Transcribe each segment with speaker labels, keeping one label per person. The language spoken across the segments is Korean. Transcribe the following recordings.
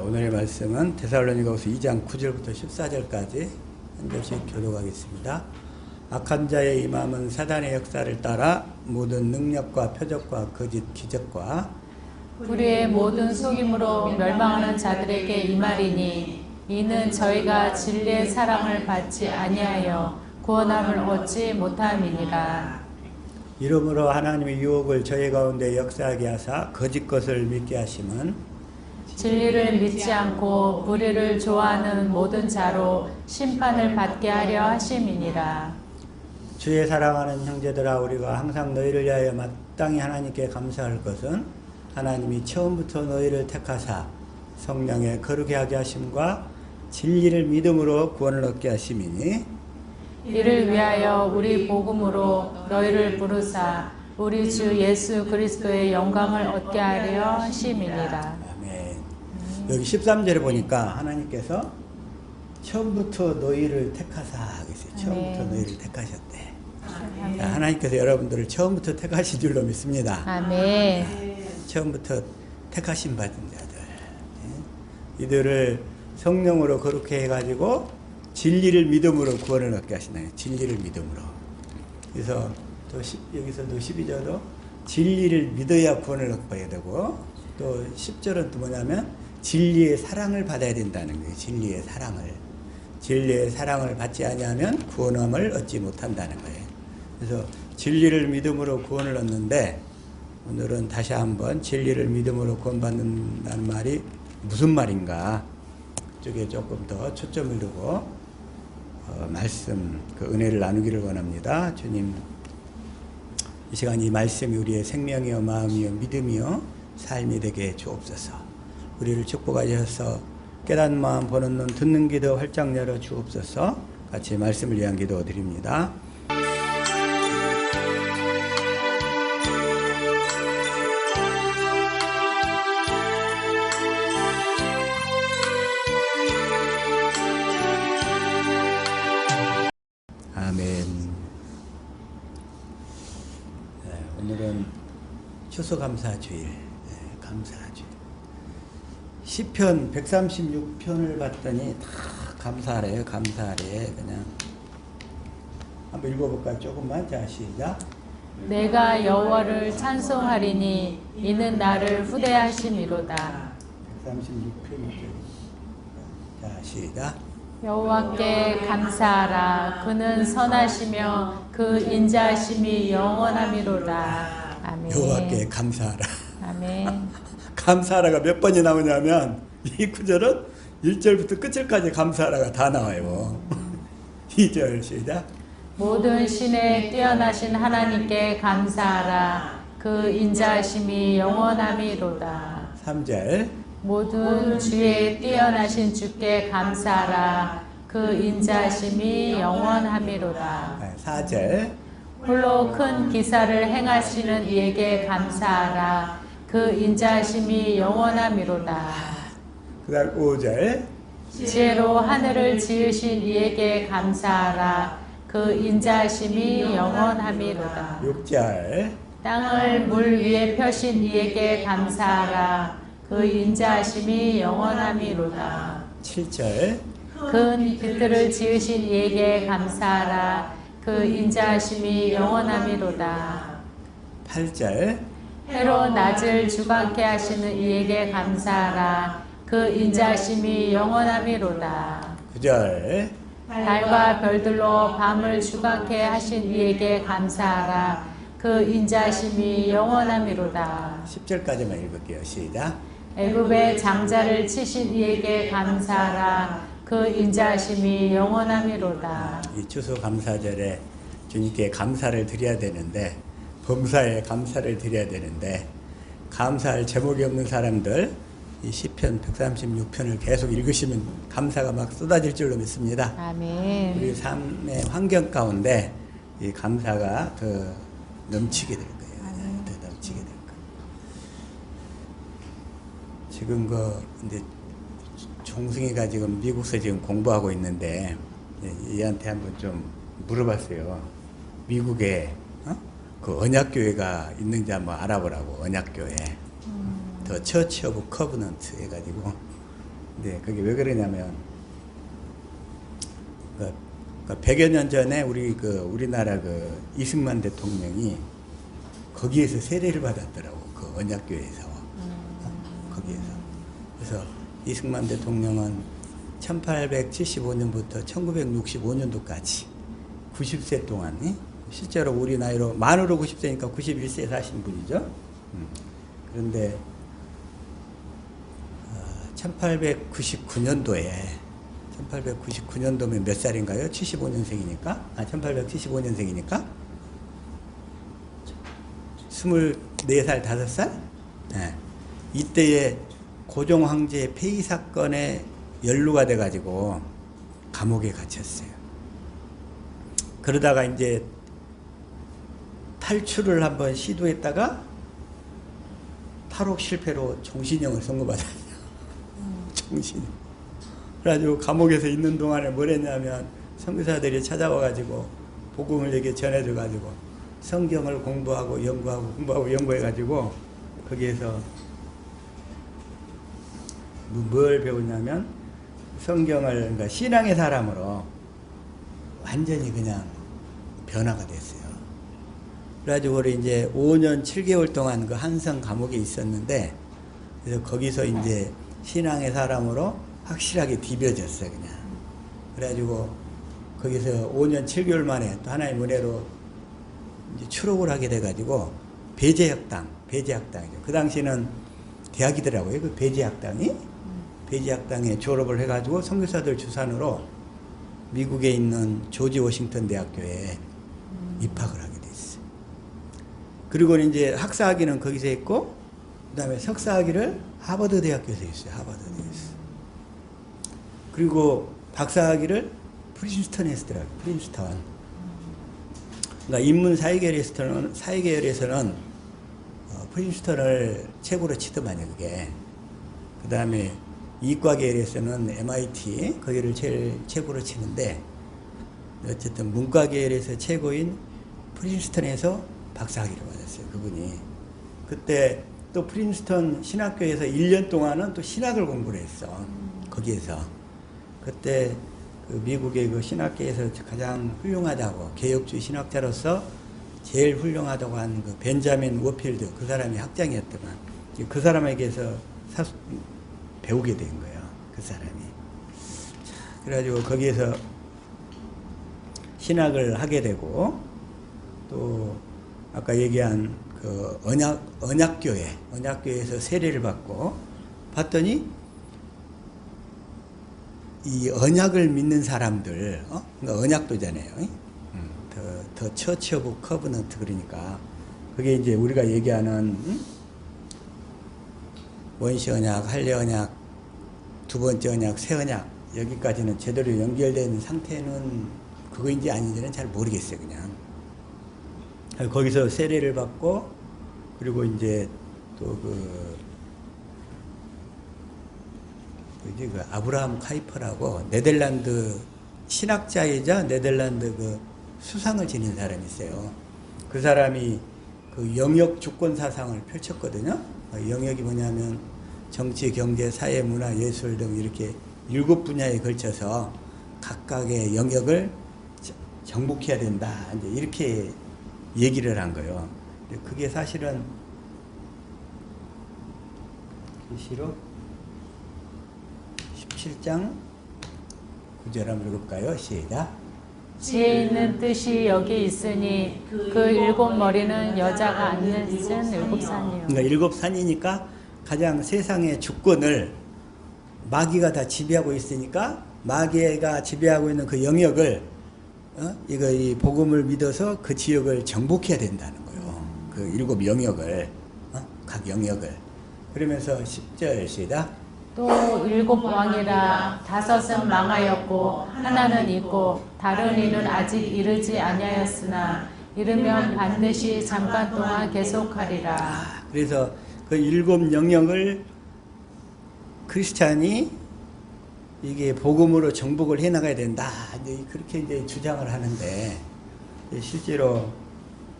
Speaker 1: 오늘의 말씀은 데살로니가후서 2장 9절부터 14절까지 한 절씩 교독하겠습니다. 악한 자의 이 마음은 사단의 역사를 따라 모든 능력과 표적과 거짓 기적과
Speaker 2: 불의의 모든 속임으로 멸망하는 자들에게 임하리니 이는 저희가 진리의 사랑을 받지 아니하여 구원함을 얻지 못함이니라.
Speaker 1: 이러므로 하나님의 유혹을 저희 가운데 역사하게 하사 거짓 것을 믿게 하심은
Speaker 2: 진리를 믿지 않고 불의를 좋아하는 모든 자로 심판을 받게 하려 하심이니라.
Speaker 1: 주의 사랑하는 형제들아, 우리가 항상 너희를 위하여 마땅히 하나님께 감사할 것은 하나님이 처음부터 너희를 택하사 성령의 거룩게 하게 하심과 진리를 믿음으로 구원을 얻게 하심이니
Speaker 2: 이를 위하여 우리 복음으로 너희를 부르사 우리 주 예수 그리스도의 영광을 얻게 하려 하심이니라.
Speaker 1: 아멘. 여기 13절에 보니까 하나님께서 처음부터 너희를 택하사 그랬어요. 처음부터 너희를 택하셨대. 자, 하나님께서 여러분들을 처음부터 택하신 줄로 믿습니다.
Speaker 2: 아멘.
Speaker 1: 처음부터 택하신 받은 자들, 이들을 성령으로 거룩해 해가지고 진리를 믿음으로 구원을 얻게 하시나요? 진리를 믿음으로. 그래서 또 여기서도 12절도 진리를 믿어야 구원을 얻게 되고, 또 10절은 또 뭐냐면 진리의 사랑을 받아야 된다는 거예요. 진리의 사랑을 받지 아니하면 구원함을 얻지 못한다는 거예요. 그래서 진리를 믿음으로 구원을 얻는데, 오늘은 다시 한번 진리를 믿음으로 구원받는다는 말이 무슨 말인가, 그쪽에 조금 더 초점을 두고 말씀, 그 은혜를 나누기를 원합니다. 주님, 이 시간 이 말씀이 우리의 생명이요 마음이요 믿음이요 삶이 되게 주옵소서. 우리를 축복하셔서 깨닫는 마음 보는 눈 듣는 귀도 활짝 열어 주옵소서. 같이 말씀을 위한 기도 드립니다. 아멘. 오늘은 추수감사주일, 감사주일. 시편 136편을 봤더니 다 감사하래요. 감사하래. 그냥 한번 읽어볼까요? 조금만. 자, 시작.
Speaker 2: 내가 여호와를 찬송하리니 이는 나를 후대하심이로다.
Speaker 1: 136편. 자, 시작.
Speaker 2: 여호와께 감사하라. 그는 선하시며 그 인자하심이 영원함이로다. 아멘.
Speaker 1: 여호와께 감사하라.
Speaker 2: 아멘.
Speaker 1: 감사하라가 몇 번이 나오냐면 이 구절은 1절부터 끝절까지 감사하라가 다 나와요. 2절 시작.
Speaker 2: 모든 신에 뛰어나신 하나님께 감사하라. 그 인자하심이 영원함이로다.
Speaker 1: 3절.
Speaker 2: 모든 주의 뛰어나신 주께 감사하라. 그 인자하심이 영원함이로다.
Speaker 1: 4절.
Speaker 2: 홀로 큰 기사를 행하시는 이에게 감사하라. 그 인자하심이 영원함이로다.
Speaker 1: 그 다음 5절.
Speaker 2: 지혜로 하늘을 지으신 이에게 감사하라. 그 인자하심이 영원함이로다.
Speaker 1: 6절.
Speaker 2: 땅을 물 위에 펴신 이에게 감사하라. 그 인자하심이 영원함이로다.
Speaker 1: 7절.
Speaker 2: 큰 빛들을 지으신 이에게 감사하라. 그 인자하심이 영원함이로다.
Speaker 1: 8절.
Speaker 2: 해로 낮을 주관케 하시는 이에게 감사하라. 그 인자하심이 영원함이로다.
Speaker 1: 9절.
Speaker 2: 달과 별들로 밤을 주관케 하신 이에게 감사하라. 그 인자하심이 영원함이로다.
Speaker 1: 10절까지만 읽을게요. 시작.
Speaker 2: 애굽의 장자를 치신 이에게 감사하라. 그 인자하심이 영원함이로다.
Speaker 1: 이 추수감사절에 주님께 감사를 드려야 되는데, 범사에 감사를 드려야 되는데, 감사할 제목이 없는 사람들 이 시편 136편을 계속 읽으시면 감사가 막 쏟아질 줄로 믿습니다.
Speaker 2: 아멘.
Speaker 1: 우리 삶의 환경 가운데 이 감사가 더 넘치게 될 거예요. 더 넘치게 될 거예요. 지금 이제 종승이가 지금 미국에서 지금 공부하고 있는데, 얘한테 한번 좀 물어봤어요. 미국에 그 언약교회가 있는지 한번 알아보라고. 언약교회. 더 처치 오브 커버넌트 해가지고 근데 그게 왜 그러냐면, 그 100여 년 전에 우리나라 이승만 대통령이 거기에서 세례를 받았더라고. 그 언약교회에서. 거기에서. 그래서 이승만 대통령은 1875년부터 1965년도까지 90세 동안, 실제로 우리 나이로 만으로 90세니까 91세 사신 분이죠. 그런데 1899년도면 몇 살인가요? 75년생이니까? 1875년생이니까? 24살, 5살? 네. 이때에 고종 황제 폐위 사건에 연루가 돼가지고 감옥에 갇혔어요. 그러다가 이제 탈출을 한번 시도했다가 탈옥 실패로 종신형을 선고받았어요. 종신. 그래가지고 감옥에서 있는 동안에 뭘 했냐면 선교사들이 찾아와가지고 복음을 얘기 전해줘가지고 성경을 공부하고 연구해가지고 거기에서 뭘 배우냐면 성경을, 그러니까 신앙의 사람으로 완전히 그냥 변화가 됐어요. 그래가지고 우리 이제 5년 7개월 동안 그 한성 감옥에 있었는데, 그래서 거기서 이제 신앙의 사람으로 확실하게 디벼졌어요, 그냥. 그래가지고 거기서 5년 7개월 만에 또 하나의 은혜로 이제 출옥을 하게 돼가지고 배제학당이죠. 그 당시는 대학이더라고요, 그 배제학당이. 배제학당에 졸업을 해가지고 선교사들 주산으로 미국에 있는 조지 워싱턴 대학교에 입학을 하게 됐어요. 그리고 이제 학사학위는 거기서 했고, 그 다음에 석사학위를 하버드 대학교에서 했어요. 하버드 대학교에서. 그리고 박사학위를 프린스턴에서 했더라고요. 프린스턴. 그러니까 인문 사회계열에서는 프린스턴을 최고로 치더만요, 그게. 그 다음에 이과 계열에서는 MIT, 거기를 제일 최고로 치는데, 어쨌든 문과 계열에서 최고인 프린스턴에서 박사학위를 받았어요, 그분이. 그때 또 프린스턴 신학교에서 1년 동안은 또 신학을 공부를 했어, 거기에서. 그때 그 미국의 그 신학계에서 가장 훌륭하다고, 개혁주의 신학자로서 제일 훌륭하다고 한 그 벤자민 워필드, 그 사람이 학장이었더만, 그 사람에게서 배우게 된 거예요, 그 사람이. 자, 그래가지고 거기에서 신학을 하게 되고, 또 아까 얘기한 그 언약교회에서 세례를 받고, 봤더니 이 언약을 믿는 사람들, 그러니까 언약도잖아요. 더 처치 오브 커버넌트, 그러니까 그게 이제 우리가 얘기하는 원시 언약, 할례 언약, 두 번째 언약, 새 언약, 여기까지는 제대로 연결된 상태는 그거인지 아닌지는 잘 모르겠어요, 그냥. 거기서 세례를 받고, 그리고 이제 또 그 아브라함 카이퍼라고 네덜란드 신학자이자 네덜란드 그 수상을 지닌 사람이 있어요. 그 사람이 그 영역 주권 사상을 펼쳤거든요. 영역이 뭐냐면 정치, 경제, 사회, 문화, 예술 등 이렇게 7분야에 걸쳐서 각각의 영역을 정복해야 된다, 이제 이렇게 얘기를 한 거예요. 그게 사실은 글씨로 17장 9절 한번 읽을까요? 시작.
Speaker 2: 지혜 있는 뜻이 여기 있으니 그 7 머리는 여자가 앉는 쓴 7산이요.
Speaker 1: 그러니까 7산이니까 가장 세상의 주권을 마귀가 다 지배하고 있으니까 마귀가 지배하고 있는 그 영역을 이 복음을 믿어서 그 지역을 정복해야 된다는 거예요. 그 7 영역을, 각 영역을. 그러면서 10절 시작.
Speaker 2: 또 7 왕이라 5은 망하였고 하나는 있고 다른 이는 아직 이르지 아니하였으나 이르면 반드시 잠깐 동안 계속하리라.
Speaker 1: 그래서 그 7 영역을 크리스찬이 이게 복음으로 정복을 해 나가야 된다, 이제 그렇게 이제 주장을 하는데, 실제로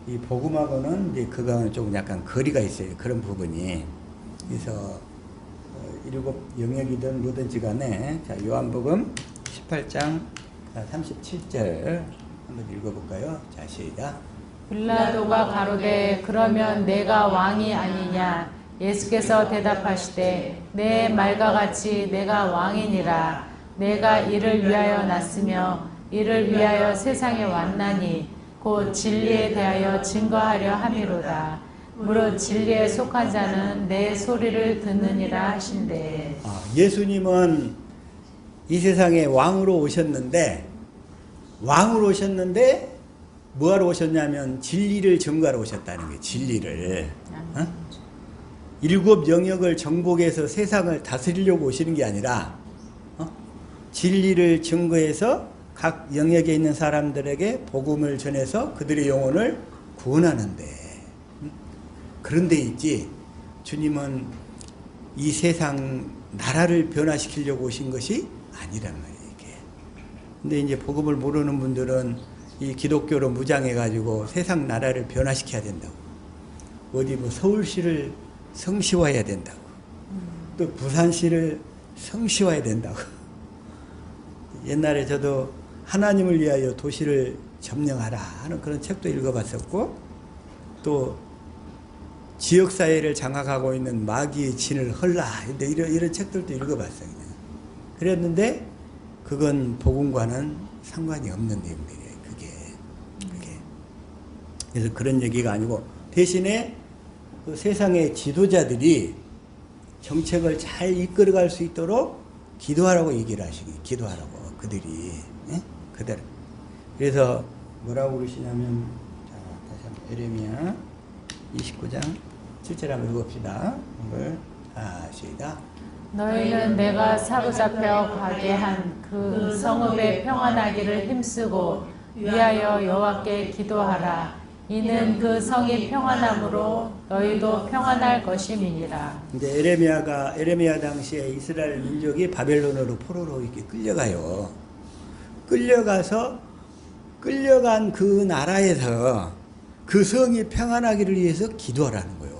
Speaker 1: 이 복음하고는 이제 그거는 좀 약간 거리가 있어요, 그런 부분이. 그래서 일곱 영역이든 뭐든지 간에 자, 요한복음 18장 37절 한번 읽어볼까요? 자, 시작.
Speaker 2: 빌라도가 가로되 그러면 내가 왕이 아니냐? 예수께서 대답하시되 내 말과 같이 내가 왕이니라. 내가 이를 위하여 났으며 이를 위하여 세상에 왔나니 곧 진리에 대하여 증거하려 함이로다. 무릇 진리에 속한 자는 내 소리를 듣느니라 하신대.
Speaker 1: 예수님은 이 세상에 왕으로 오셨는데 뭐하러 오셨냐면 진리를 증거하러 오셨다는 거예요. 진리를. 일곱 영역을 정복해서 세상을 다스리려고 오시는 게 아니라 진리를 증거해서 각 영역에 있는 사람들에게 복음을 전해서 그들의 영혼을 구원하는데 그런 데 있지 주님은 이 세상 나라를 변화시키려고 오신 것이 아니란 말이에요. 이게. 근데 이제 복음을 모르는 분들은 이 기독교로 무장해가지고 세상 나라를 변화시켜야 된다고. 어디 뭐 서울시를 성시화해야 된다고. 또 부산시를 성시화해야 된다고. 옛날에 저도 하나님을 위하여 도시를 점령하라 하는 그런 책도 읽어봤었고 또 지역사회를 장악하고 있는 마귀의 진을 헐라 이런 책들도 읽어봤어요. 그랬는데 그건 복음과는 상관이 없는 내용들이에요. 그게. 그래서 그런 얘기가 아니고 대신에 그 세상의 지도자들이 정책을 잘 이끌어갈 수 있도록 기도하라고 얘기를 하시기. 기도하라고 그들이. 예? 그대로. 그래서 뭐라고 그러시냐면 자, 다시 한번 에레미야 29장 7절 한번 읽읍시다. 시작.
Speaker 2: 너희는 내가 사로잡혀 가게 한 그 성읍에 평안하기를 힘쓰고 위하여 여호와께 기도하라. 이는 그 성이 평안함으로 너희도 평안할 것임이니라.
Speaker 1: 이제 에레미야 당시에 이스라엘 민족이 바벨론으로 포로로 이렇게 끌려가요. 끌려간 그 나라에서 그 성이 평안하기를 위해서 기도하라는 거예요.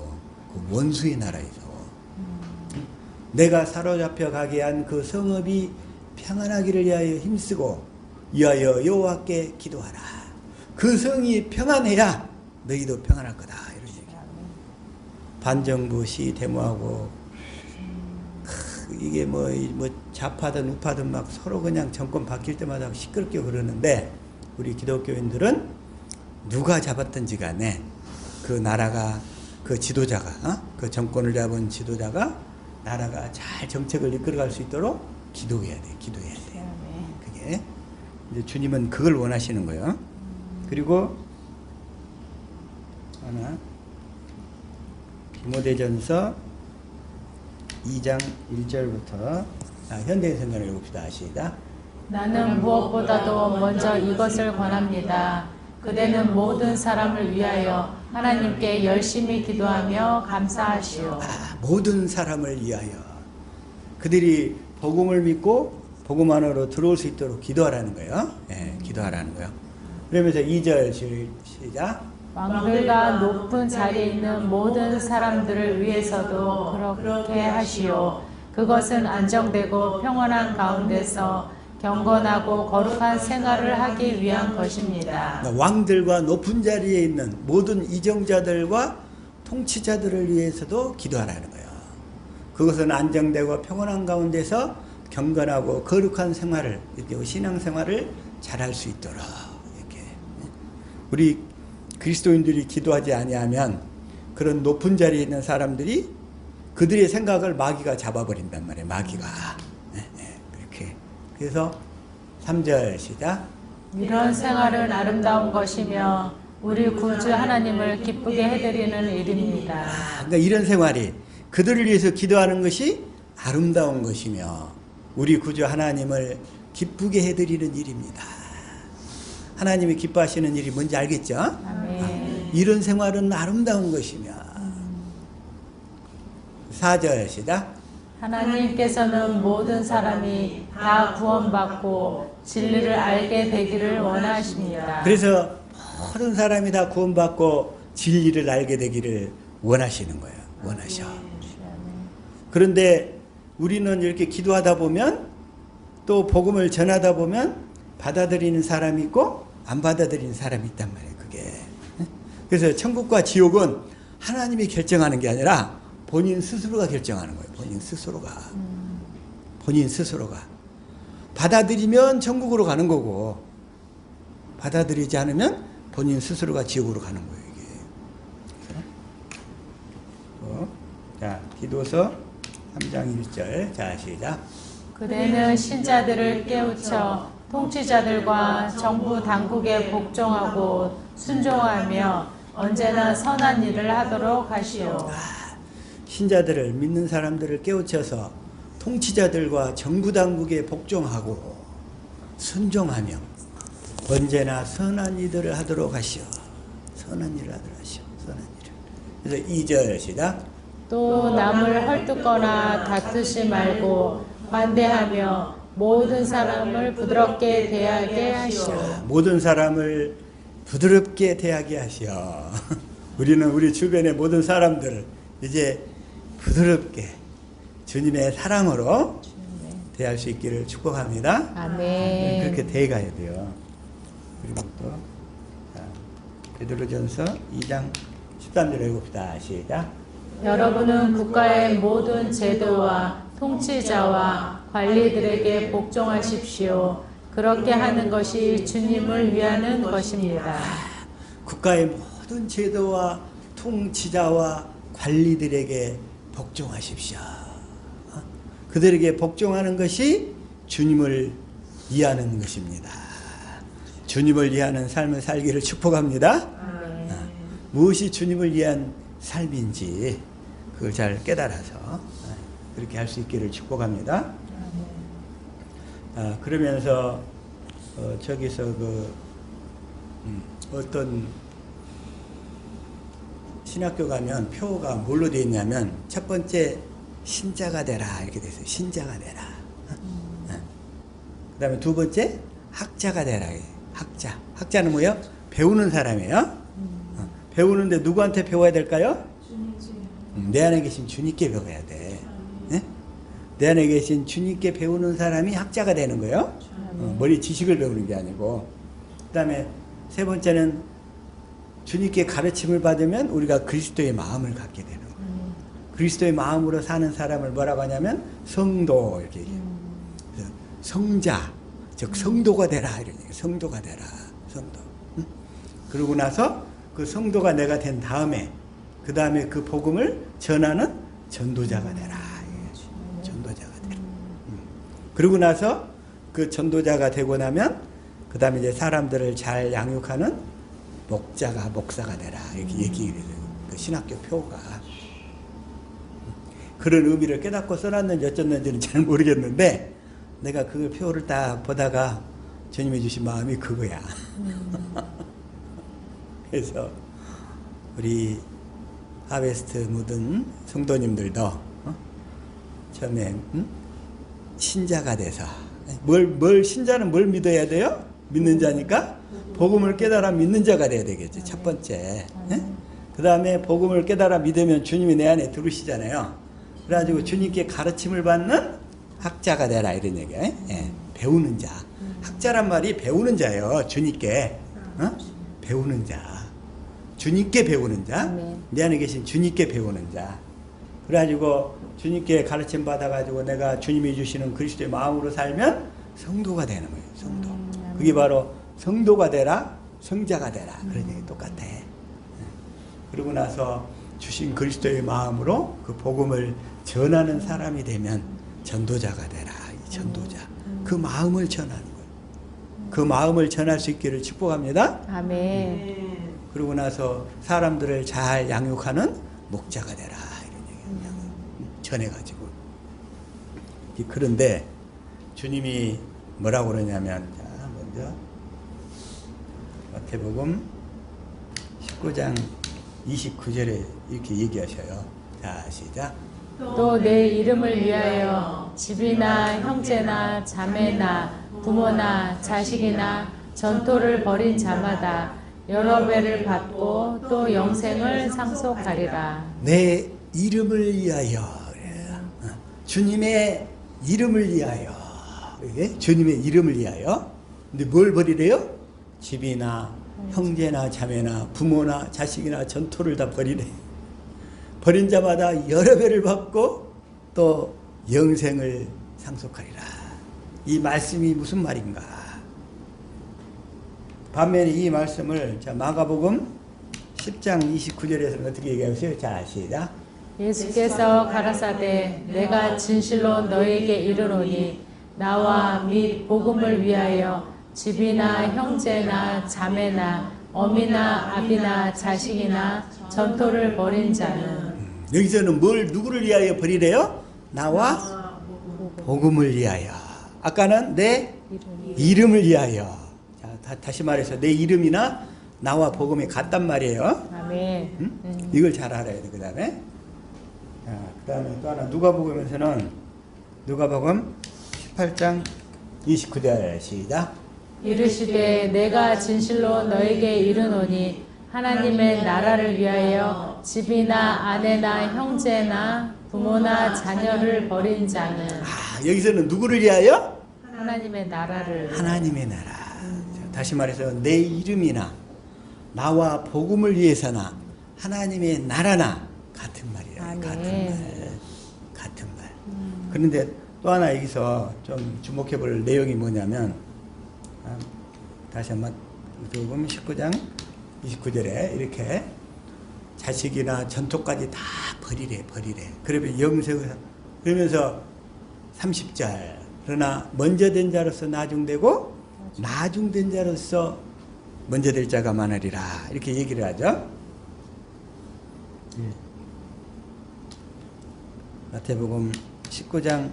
Speaker 1: 그 원수의 나라에서. 내가 사로잡혀 가게 한 그 성읍이 평안하기를 위하여 힘쓰고 위하여 여호와께 기도하라. 그 성이 평안해야 너희도 평안할 거다. 이런 얘기예요. 반정부 시 데모하고 이게 뭐 좌파든 우파든 막 서로 그냥 정권 바뀔 때마다 시끄럽게 그러는데 우리 기독교인들은 누가 잡았든지 간에 그 나라가 그 지도자가 그 정권을 잡은 지도자가 나라가 잘 정책을 이끌어갈 수 있도록 기도해야 돼. 그게 이제 주님은 그걸 원하시는 거예요. 그리고 하나 디모데전서 2장 1절부터 현대인생각을 읽읍시다. 시작.
Speaker 2: 나는 무엇보다도 먼저 이것을 권합니다. 그대는 모든 사람을 위하여 하나님께 열심히 기도하며 감사하시오.
Speaker 1: 모든 사람을 위하여 그들이 복음을 믿고 복음 안으로 들어올 수 있도록 기도하라는 거예요. 기도하라는 거예요. 그러면서 2절 시작.
Speaker 2: 왕들과 높은 자리에 있는 모든 사람들을 위해서도 그렇게 하시오. 그것은 안정되고 평안한 가운데서 경건하고 거룩한 생활을 하기 위한 것입니다.
Speaker 1: 왕들과 높은 자리에 있는 모든 이정자들과 통치자들을 위해서도 기도하라는 거예요. 그것은 안정되고 평안한 가운데서 경건하고 거룩한 생활을, 이렇게 신앙생활을 잘할 수 있도록 이렇게. 우리 그리스도인들이 기도하지 아니하면 그런 높은 자리에 있는 사람들이 그들의 생각을 마귀가 잡아버린단 말이에요. 마귀가. 그렇게. 그래서 3절 시작.
Speaker 2: 이런 생활은 아름다운 것이며 우리 구주 하나님을 기쁘게 해드리는 일입니다.
Speaker 1: 그러니까 이런 생활이 그들을 위해서 기도하는 것이 아름다운 것이며 우리 구주 하나님을 기쁘게 해드리는 일입니다. 하나님이 기뻐하시는 일이 뭔지 알겠죠?
Speaker 2: 아멘.
Speaker 1: 이런 생활은 아름다운 것이며 4절 시작.
Speaker 2: 하나님께서는 모든 사람이 다 구원받고 진리를 알게 되기를 원하십니다.
Speaker 1: 그래서 모든 사람이 다 구원받고 진리를 알게 되기를 원하시는 거예요. 원하셔. 그런데 우리는 이렇게 기도하다 보면 또 복음을 전하다 보면 받아들이는 사람이 있고 안 받아들이는 사람이 있단 말이에요. 그게. 그래서 천국과 지옥은 하나님이 결정하는 게 아니라 본인 스스로가 결정하는 거예요. 본인 스스로가. 본인 스스로가. 받아들이면 천국으로 가는 거고 받아들이지 않으면 본인 스스로가 지옥으로 가는 거예요. 이게. 자, 디도서 3장 1절. 자, 시작.
Speaker 2: 그대는 신자들을 깨우쳐 통치자들과 정부 당국에 복종하고 순종하며 언제나 선한 일을 하도록 하시오.
Speaker 1: 신자들을 믿는 사람들을 깨우쳐서 통치자들과 정부 당국에 복종하고 순종하며 언제나 선한 일들을 하도록 하시오. 선한 일을 하도록 하시오. 선한 일을. 그래서 2절 시작.
Speaker 2: 또 남을 헐뜯거나 다투지 말고 관대하며 모든 사람을 부드럽게 대하게 하시오.
Speaker 1: 모든 사람을 부드럽게 대하게 하시오. 우리는 우리 주변의 모든 사람들을 이제 부드럽게 주님의 사랑으로 대할 수 있기를 축복합니다.
Speaker 2: 아멘.
Speaker 1: 그렇게 대해가야 돼요. 그리고 또 베드로전서 2장 13절 읽읍시다. 시작.
Speaker 2: 여러분은 국가의 모든 제도와 통치자와 관리들에게 복종하십시오. 그렇게 하는 것이 주님을 위하는 것입니다.
Speaker 1: 국가의 모든 제도와 통치자와 관리들에게 복종하십시오. 그들에게 복종하는 것이 주님을 이해하는 것입니다. 주님을 이해하는 삶을 살기를 축복합니다. 무엇이 주님을 위한 삶인지 그걸 잘 깨달아서 그렇게 할 수 있기를 축복합니다. 그러면서 저기서 어떤 신학교 가면 표가 뭘로 되어 있냐면 첫 번째 신자가 되라 이렇게 되어 있어요. 신자가 되라. 그 다음에 두 번째 학자가 되라. 학자는 뭐예요? 배우는 사람이에요. 배우는데 누구한테 배워야 될까요? 내 안에 계신 주님께 배워야 돼. 네? 내 안에 계신 주님께 배우는 사람이 학자가 되는 거예요. 머리 지식을 배우는 게 아니고. 그 다음에 세 번째는 주님께 가르침을 받으면 우리가 그리스도의 마음을 갖게 되는 거예요. 그리스도의 마음으로 사는 사람을 뭐라고 하냐면 성도 이렇게 얘기해요. 성자, 즉 성도가 되라 이런 얘기예요. 성도가 되라. 성도. 그러고 나서 그 성도가 내가 된 다음에 그 다음에 그 복음을 전하는 전도자가 되라. 전도자가 되라. 그러고 나서 그 전도자가 되고 나면 그 다음에 이제 사람들을 잘 양육하는 목사가 되라. 이렇게 얘기를 해요. 그 신학교 표가. 그런 의미를 깨닫고 써놨는지 어쩌는지는 잘 모르겠는데 내가 그 표를 딱 보다가 주님이 주신 마음이 그거야. 그래서 우리 하베스트 묻은 성도님들도 처음에 신자가 돼서 신자는 뭘 믿어야 돼요? 믿는 자니까 복음을 깨달아 믿는 자가 돼야 되겠지. 첫 번째. 그 다음에 복음을 깨달아 믿으면 주님이 내 안에 들으시잖아요. 그래가지고 주님께 가르침을 받는 학자가 되라 이런 얘기예요. 예. 배우는 자. 학자란 말이 배우는 자예요. 주님께. 배우는 자. 주님께 배우는 자. 내 안에 계신 주님께 배우는 자. 그래가지고 주님께 가르침 받아가지고 내가 주님이 주시는 그리스도의 마음으로 살면 성도가 되는 거예요. 성도. 그게 바로 성도가 되라, 성자가 되라. 그런 얘기 똑같아. 그러고 나서 주신 그리스도의 마음으로 그 복음을 전하는 사람이 되면 전도자가 되라. 이 전도자. 그 마음을 전하는 거예요. 그 마음을 전할 수 있기를 축복합니다.
Speaker 2: 아멘.
Speaker 1: 그러고 나서 사람들을 잘 양육하는 목자가 되라. 이런 얘기예요. 전해가지고. 그런데 주님이 뭐라고 그러냐면, 자, 먼저 마태복음 19장 29절에 이렇게 얘기하셔요. 자, 시작.
Speaker 2: 또 내 이름을 위하여 집이나 형제나 자매나 부모나 자식이나 전토를 벌인 자마다 여러 배를 받고 또 영생을 상속하리라.
Speaker 1: 내 이름을 위하여. 주님의 이름을 위하여. 예? 주님의 이름을 위하여. 근데 뭘 버리래요? 집이나 형제나 자매나 부모나 자식이나 전토를 다 버리래. 버린 자마다 여러 배를 받고 또 영생을 상속하리라. 이 말씀이 무슨 말인가? 반면에 이 말씀을 자 마가복음 10장 29절에서는 어떻게 얘기하세요? 자 시작.
Speaker 2: 예수께서 가라사대 내가 진실로 너에게 이르노니 나와 및 복음을 위하여 집이나 형제나 자매나 어미나 아비나 자식이나 전토를 벌인 자는
Speaker 1: 여기서는 누구를 위하여 버리래요? 나와 복음을 위하여. 아까는 내 이름을 위하여. 자, 다시 말해서 내 이름이나 나와 복음이 같단 말이에요.
Speaker 2: 아멘.
Speaker 1: 응? 이걸 잘 알아야 돼. 그 다음에 또 하나 누가복음에서는 누가복음 18장 29절 시작.
Speaker 2: 이르시되 내가 진실로 너에게 이르노니 하나님의 나라를 위하여 집이나 아내나 형제나 부모나 자녀를 버린 자는
Speaker 1: 여기서는 누구를 위하여?
Speaker 2: 하나님의 나라를
Speaker 1: 하나님의 나라. 자, 다시 말해서 내 이름이나 나와 복음을 위해서나 하나님의 나라나 같은 말이에요.
Speaker 2: 아멘.
Speaker 1: 같은 말. 그런데 또 하나 여기서 좀 주목해 볼 내용이 뭐냐면 다시 한번 보면 19장 29절에 이렇게 자식이나 전토까지 다 버리래. 그러면 영생을 그러면서 30절 그러나 먼저 된 자로서 나중되고 나중된 자로서 먼저 될 자가 많으리라 이렇게 얘기를 하죠. 마태복음 19장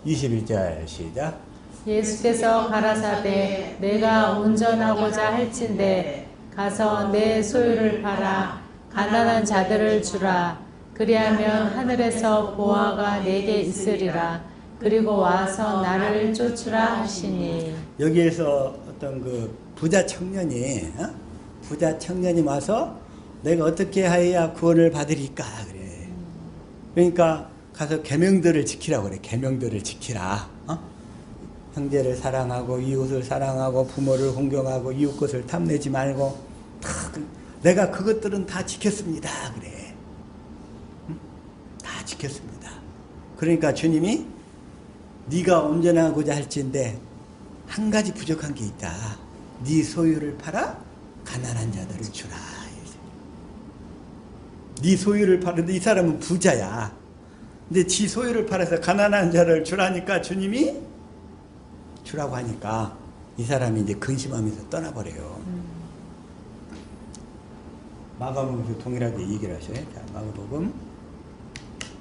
Speaker 1: 21절 시작.
Speaker 2: 예수께서 가라사대 내가 운전하고자 할진대 가서 내 소유를 팔아 가난한 자들을 주라. 그리하면 하늘에서 보화가 내게 있으리라. 그리고 와서 나를 쫓으라 하시니.
Speaker 1: 여기에서 어떤 그 부자 청년이 와서 내가 어떻게 하여야 구원을 받으리까 그래. 그러니까 가서 계명들을 지키라고 그래. 계명들을 지키라. 형제를 사랑하고 이웃을 사랑하고 부모를 존경하고 이웃 것을 탐내지 말고 내가 그것들은 다 지켰습니다 그래. 다 지켰습니다. 그러니까 주님이 네가 온전하고자 할진대 한 가지 부족한 게 있다. 네 소유를 팔아 가난한 자들을 주라. 네 소유를 팔는데 이 사람은 부자야. 근데 지 소유를 팔아서 가난한 자를 주라니까 주님이 주라고 하니까 이 사람이 이제 근심하면서 떠나버려요. 마가복음에서 동일하게 얘기를 하셔요. 자, 마가복음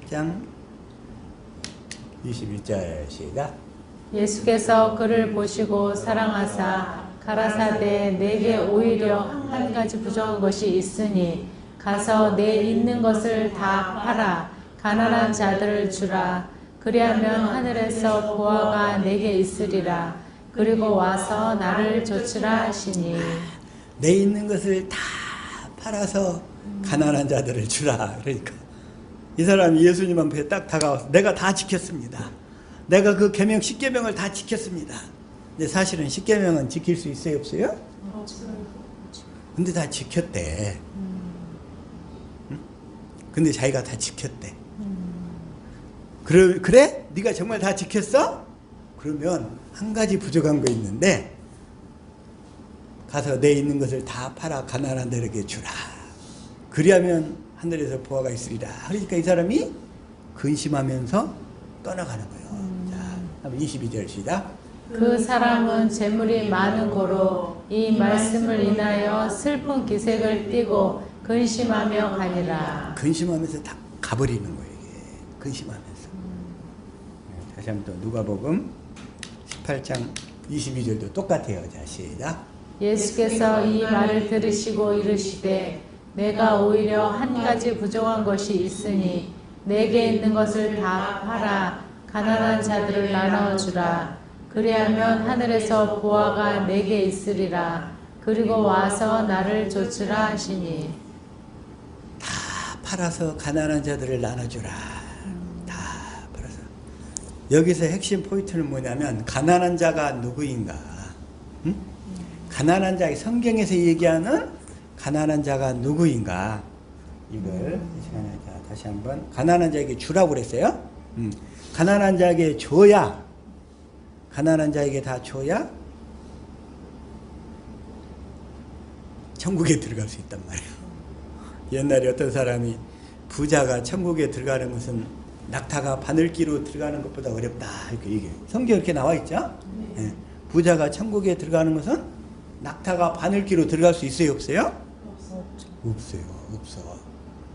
Speaker 1: 10장 21절 시작.
Speaker 2: 예수께서 그를 보시고 사랑하사 가라사대 내게 오히려 한 가지 부족한 것이 있으니 가서 내 있는 것을 다 팔아 가난한 자들을 주라. 그리하면 하늘에서 보화가 내게 있으리라. 그리고 와서 나를 쫓으라 하시니.
Speaker 1: 내 있는 것을 다 팔아서 가난한 자들을 주라. 그러니까 이 사람이 예수님 앞에 딱 다가와서 내가 다 지켰습니다. 내가 그 계명 10계명을 다 지켰습니다. 근데 사실은 10계명은 지킬 수 있어요 없어요? 근데 다 지켰대. 응? 근데 자기가 다 지켰대. 그래? 네가 정말 다 지켰어? 그러면 한 가지 부족한 거 있는데 가서 내 있는 것을 다 팔아 가난한 데에게 주라. 그리하면 하늘에서 보화가 있으리라. 그러니까 이 사람이 근심하면서 떠나가는 거예요. 자, 22절 시작.
Speaker 2: 그 사람은 재물이 많은 고로 이 말씀을 인하여 슬픈 기색을 띠고 근심하며 가니라.
Speaker 1: 근심하면서 다 가버리는 거예요. 이게. 근심하면서. 다시 한번 또 누가복음 18장 22절도 똑같아요. 자, 시작.
Speaker 2: 예수께서 이 말을 들으시고 이르시되 내가 오히려 한 가지 부족한 것이 있으니 내게 있는 것을 다 팔아 가난한 자들을 나눠주라. 그리하면 하늘에서 보화가 내게 있으리라. 그리고 와서 나를 쫓으라 하시니.
Speaker 1: 다 팔아서 가난한 자들을 나눠주라. 다 팔아서. 여기서 핵심 포인트는 뭐냐면 가난한 자가 누구인가? 응? 가난한 자, 성경에서 얘기하는 가난한 자가 누구인가? 이걸 이 시간에 다시 한번 가난한 자에게 주라고 그랬어요. 가난한 자에게 줘야, 가난한 자에게 다 줘야 천국에 들어갈 수 있단 말이에요. 옛날에 어떤 사람이 부자가 천국에 들어가는 것은 낙타가 바늘기로 들어가는 것보다 어렵다 이렇게 얘기해요. 성경에 이렇게 나와 있죠? 네. 부자가 천국에 들어가는 것은 낙타가 바늘기로 들어갈 수 있어요, 없어요? 없어요, 없어.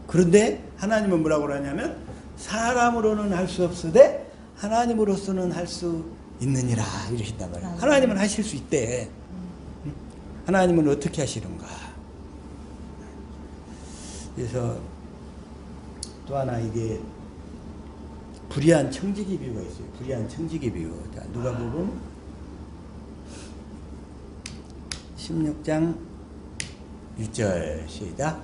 Speaker 1: 그런데 하나님은 뭐라고 그러냐면 사람으로는 할 수 없으되 하나님으로서는 할 수 있느니라 이러신단 말이에요. 하나님은 하실 수 있대. 하나님은 어떻게 하시는가? 그래서 또 하나 이게 불의한 청지기 비유가 있어요. 불의한 청지기 비유. 자, 누가복음 16장 6절 시작.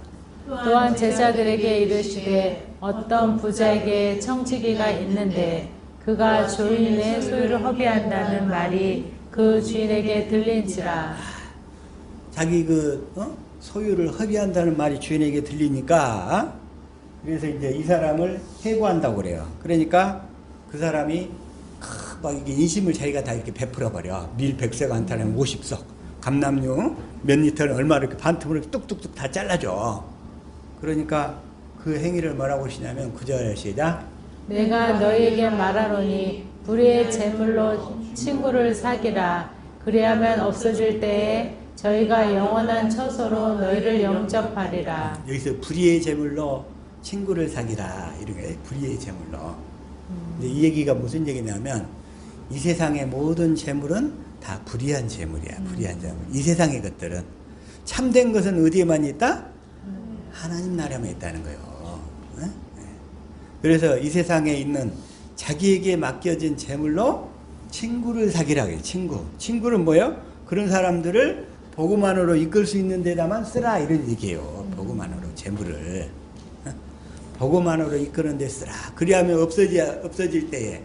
Speaker 2: 또한 제자들에게 이르시되 어떤 부자에게 청지기가 있는데 그가 주인의 소유를 허비한다는 말이 그 주인에게 들린지라.
Speaker 1: 자기 소유를 허비한다는 말이 주인에게 들리니까 그래서 이제 이 사람을 해고한다고 그래요. 그러니까 그 사람이 막 이게 인심을 자기가 다 이렇게 베풀어 버려. 밀 100석 한 탄에 50석, 감남류 몇 리터는 얼마 이렇게 반틈으로 뚝뚝뚝 다 잘라줘. 그러니까 그 행위를 뭐라고 하시냐면 9절 시작.
Speaker 2: 내가 너희에게 말하노니 불의의 제물로 친구를 사기라. 그리하면 없어질 때에 저희가 영원한 처소로 너희를 영접하리라.
Speaker 1: 여기서 불의의 제물로 친구를 사기라 이렇게 불의의 제물로. 근데 이 얘기가 무슨 얘기냐면 이 세상의 모든 재물은 다 불의한 재물이야. 불의한 재물. 이 세상의 것들은 참된 것은 어디에만 있다? 하나님 나라에만 있다는 거예요. 네? 그래서 이 세상에 있는 자기에게 맡겨진 재물로 친구를 사기라고 해요. 친구는 뭐예요? 그런 사람들을 복음 안으로 이끌 수 있는 데다만 쓰라 이런 얘기예요. 복음 안으로 재물을 복음 안으로 이끄는 데 쓰라. 그리하면 없어질 때에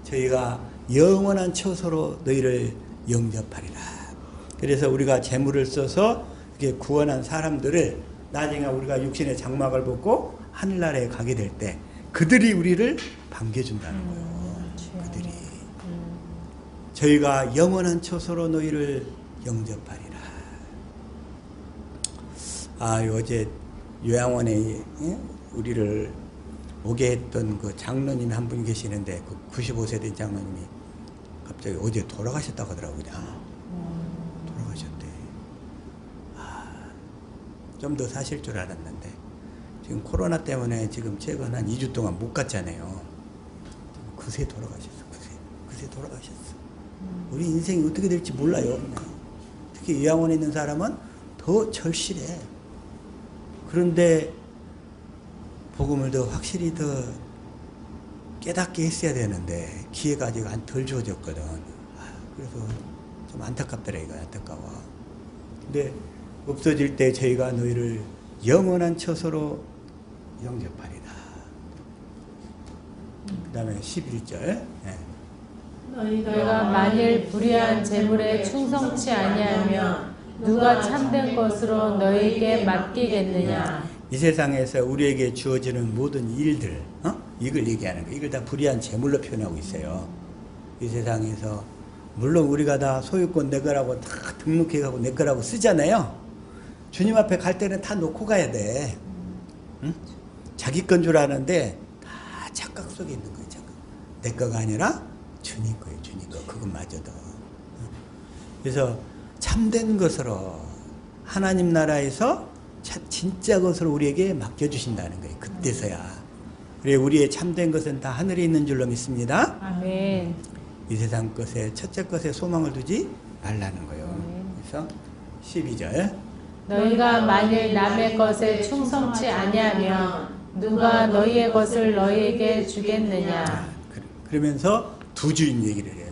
Speaker 1: 저희가 영원한 처소로 너희를 영접하리라. 그래서 우리가 재물을 써서 이렇게 구원한 사람들을 나중에 우리가 육신의 장막을 벗고 하늘나라에 가게 될 때 그들이 우리를 반겨준다는 거예요. 그들이 저희가 영원한 처소로 너희를 영접하리라. 어제 요양원에 우리를 오게 했던 그 장로님이 한 분 계시는데 그 95세 된 장로님이 갑자기 어제 돌아가셨다고 하더라고요. 돌아가셨대. 좀 더 사실 줄 알았는데 지금 코로나 때문에 지금 최근 한 2주 동안 못 갔잖아요. 그새 돌아가셨어. 그새 돌아가셨어. 우리 인생이 어떻게 될지 몰라요. 특히 요양원에 있는 사람은 더 절실해. 그런데 복음을 더 확실히 더 깨닫게 했어야 되는데 기회가 아직 덜 주어졌거든. 그래서 좀 안타깝더라. 이거 안타까워. 근데 없어질 때 저희가 너희를 영원한 처소로 영접하리라. 그 다음에 11절. 네.
Speaker 2: 너희가 만일 불의한 재물에 충성치 아니하면 누가 참된 것으로 너희에게 맡기겠느냐.
Speaker 1: 이 세상에서 우리에게 주어지는 모든 일들, 이걸 얘기하는 거예요. 이걸 다 불의한 재물로 표현하고 있어요. 이 세상에서 물론 우리가 다 소유권 내 거라고 다 등록해가고 내 거라고 쓰잖아요. 주님 앞에 갈 때는 다 놓고 가야 돼. 응? 자기 건 줄 아는데 다 착각 속에 있는 거예요. 착각. 내 거가 아니라 주님 거예요. 주님 거. 그것마저도. 그래서 참된 것으로 하나님 나라에서 진짜 것으로 우리에게 맡겨주신다는 거예요. 그때서야. 그래 우리의 참된 것은 다 하늘에 있는 줄로 믿습니다.
Speaker 2: 아멘.
Speaker 1: 이 세상 것에 첫째 것에 소망을 두지 말라는 거예요. 그래서 12절.
Speaker 2: 너희가 만일 남의 것에 충성치 아니하면 누가 너희의 것을 너희에게 주겠느냐.
Speaker 1: 그러면서 두 주인 얘기를 해요.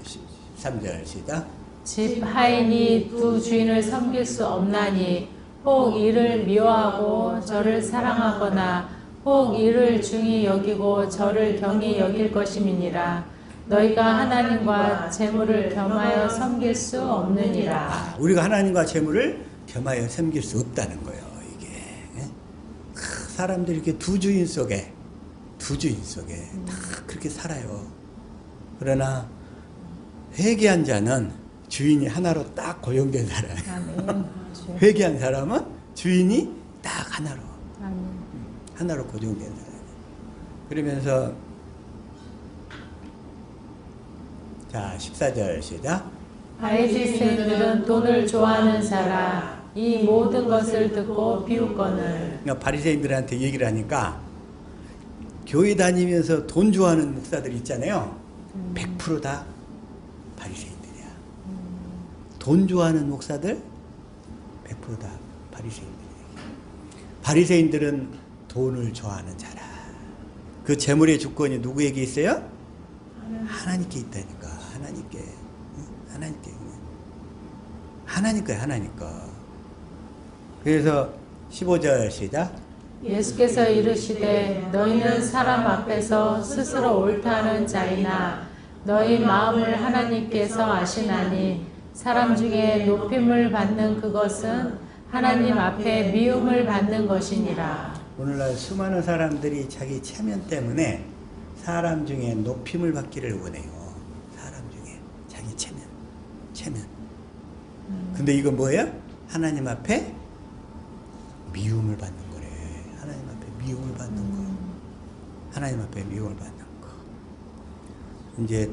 Speaker 1: 3절 시작.
Speaker 2: 집 하인이 두 주인을 섬길 수 없나니 혹 이를 미워하고 저를 사랑하거나 혹 이를 중히 여기고 저를 경히 여길 것임이니라. 너희가 하나님과 재물을 겸하여 섬길 수 없느니라.
Speaker 1: 우리가 하나님과 재물을 겸하여 섬길 수 없다는 거예요. 이게 사람들이 이렇게 두 주인 속에 다 그렇게 살아요. 그러나 회개한 자는 주인이 하나로 딱 고용된 사람이에요. 회개한 사람은 주인이 딱 하나로 고정된 사람이에요. 그러면서 자 14절 시작.
Speaker 2: 바리새인들은 돈을 좋아하는 자라 이 모든 것을 듣고 비웃거늘.
Speaker 1: 그러니까 바리새인들한테 얘기를 하니까 교회 다니면서 돈 좋아하는 목사들 있잖아요. 100% 다 바리새인들이야. 돈 좋아하는 목사들 100% 다 바리새인들이야. 바리새인들은 돈을 좋아하는 자라. 그 재물의 주권이 누구에게 있어요? 하나님께 있다니까. 하나님께. 그래서 15절 시작.
Speaker 2: 예수께서 이르시되 너희는 사람 앞에서 스스로 옳다는 자이나 너희 마음을 하나님께서 아시나니 사람 중에 높임을 받는 그것은 하나님 앞에 미움을 받는 것이니라.
Speaker 1: 오늘날 수많은 사람들이 자기 체면 때문에 사람 중에 높임을 받기를 원해요. 사람 중에 자기 체면. 근데 이건 뭐예요? 하나님 앞에 미움을 받는 거래. 하나님 앞에 미움을 받는 거. 하나님 앞에 미움을 받는 거. 이제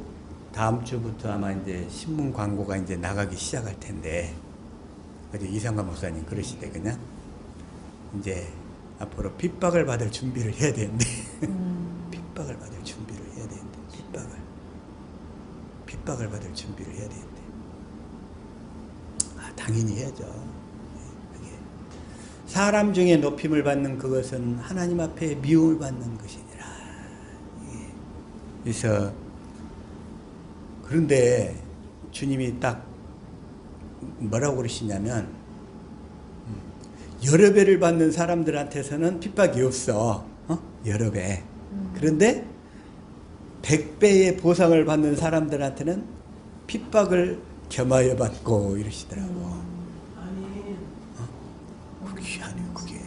Speaker 1: 다음 주부터 아마 이제 신문 광고가 이제 나가기 시작할 텐데, 어제 이상관 목사님 그러시대 그냥 이제 앞으로 핍박을 받을 준비를 해야 되는데, 핍박을 받을 준비를 해야 되는데, 핍박을 받을 준비를 해야 되는데, 당연히 해야죠. 그게 사람 중에 높임을 받는 그것은 하나님 앞에 미움을 받는 것이니라. 그래서 그런데 주님이 딱 뭐라고 그러시냐면 여러 배를 받는 사람들한테서는 핍박이 없어. 여러 배. 그런데 100배의 보상을 받는 사람들한테는 핍박을 겸하여 받고 이러시더라고. 그게 아니에요, 그게.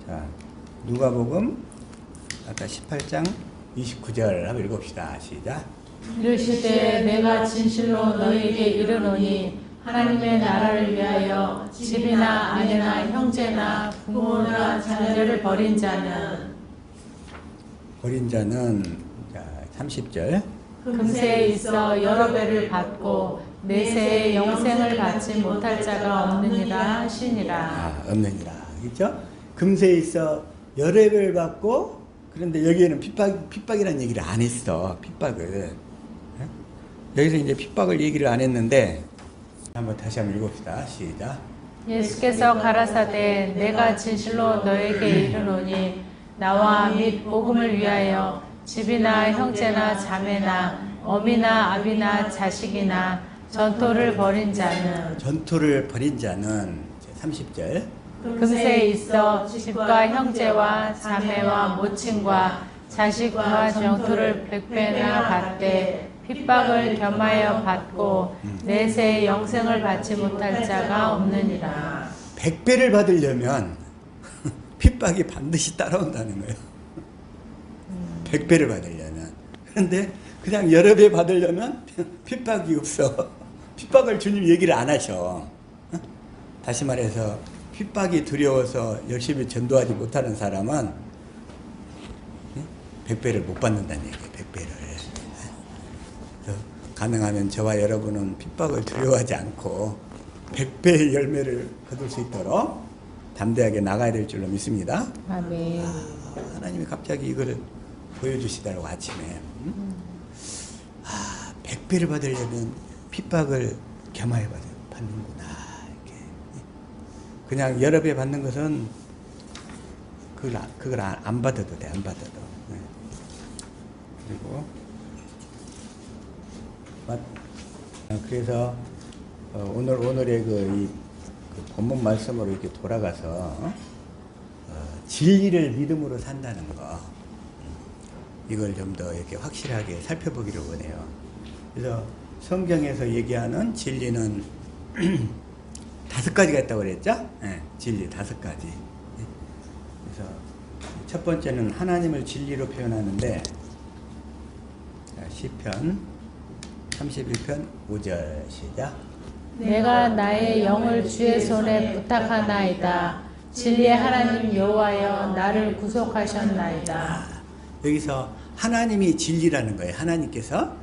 Speaker 1: 자, 누가복음 아까 18장 29절 한번 읽읍시다. 시작.
Speaker 2: 이르시되 내가 진실로 너희에게 이르노니 하나님의 나라를 위하여 집이나 아내나 형제나 부모나 자녀를 버린 자는
Speaker 1: 자, 30절.
Speaker 2: 금세에 있어 여러 배를 받고 내세에 영생을 받지 못할 자가 없느니라 하시니라.
Speaker 1: 없느니라. 그렇죠? 금세에 있어 여러 배를 받고, 그런데 여기에는 핍박이라는 얘기를 안 했어. 핍박을. 여기서 이제 핍박을 얘기를 안 했는데, 다시 한번 읽읍시다. 시작.
Speaker 2: 예수께서 가라사대 내가 진실로 너에게 이르노니 나와 및 복음을 위하여 집이나 형제나 자매나 어미나 아비나 자식이나 전토를 벌인 자는
Speaker 1: 30절.
Speaker 2: 금세에 있어 집과 형제와 자매와 모친과 자식과 전토를 100배나 받되 핍박을 겸하여 받고 내세에 영생을 받지 못할 자가 없느니라.
Speaker 1: 100배를 받으려면 핍박이 반드시 따라온다는 거예요. 100배를 받으려면. 그런데 그냥 여러 배 받으려면 핍박이 없어. 핍박을 주님 얘기를 안 하셔. 다시 말해서 핍박이 두려워서 열심히 전도하지 못하는 사람은 100배를 못 받는다는 얘기예요. 100배를. 가능하면 저와 여러분은 핍박을 두려워하지 않고 100배의 열매를 거둘 수 있도록 담대하게 나가야 될 줄로 믿습니다.
Speaker 2: 아멘.
Speaker 1: 하나님이 갑자기 이걸 보여주시더라고 아침에. 100배를 받으려면 핍박을 겸하여 받는구나. 이렇게. 그냥 여러 배 받는 것은 그걸 안 받아도 돼. 안 받아도. 그리고 그래서 오늘의 그 본문 말씀으로 이렇게 돌아가서 진리를 믿음으로 산다는 거. 이걸 좀 더 이렇게 확실하게 살펴보기를 원해요. 그래서 성경에서 얘기하는 진리는 5가지가 있다고 그랬죠? 네, 진리 5가지. 그래서 첫 번째는 하나님을 진리로 표현하는데, 시편 31편 5절 시작.
Speaker 2: 내가 나의 영을 주의 손에 부탁하나이다. 진리의 하나님 여호와여 나를 구속하셨나이다.
Speaker 1: 여기서 하나님이 진리라는 거예요. 하나님께서.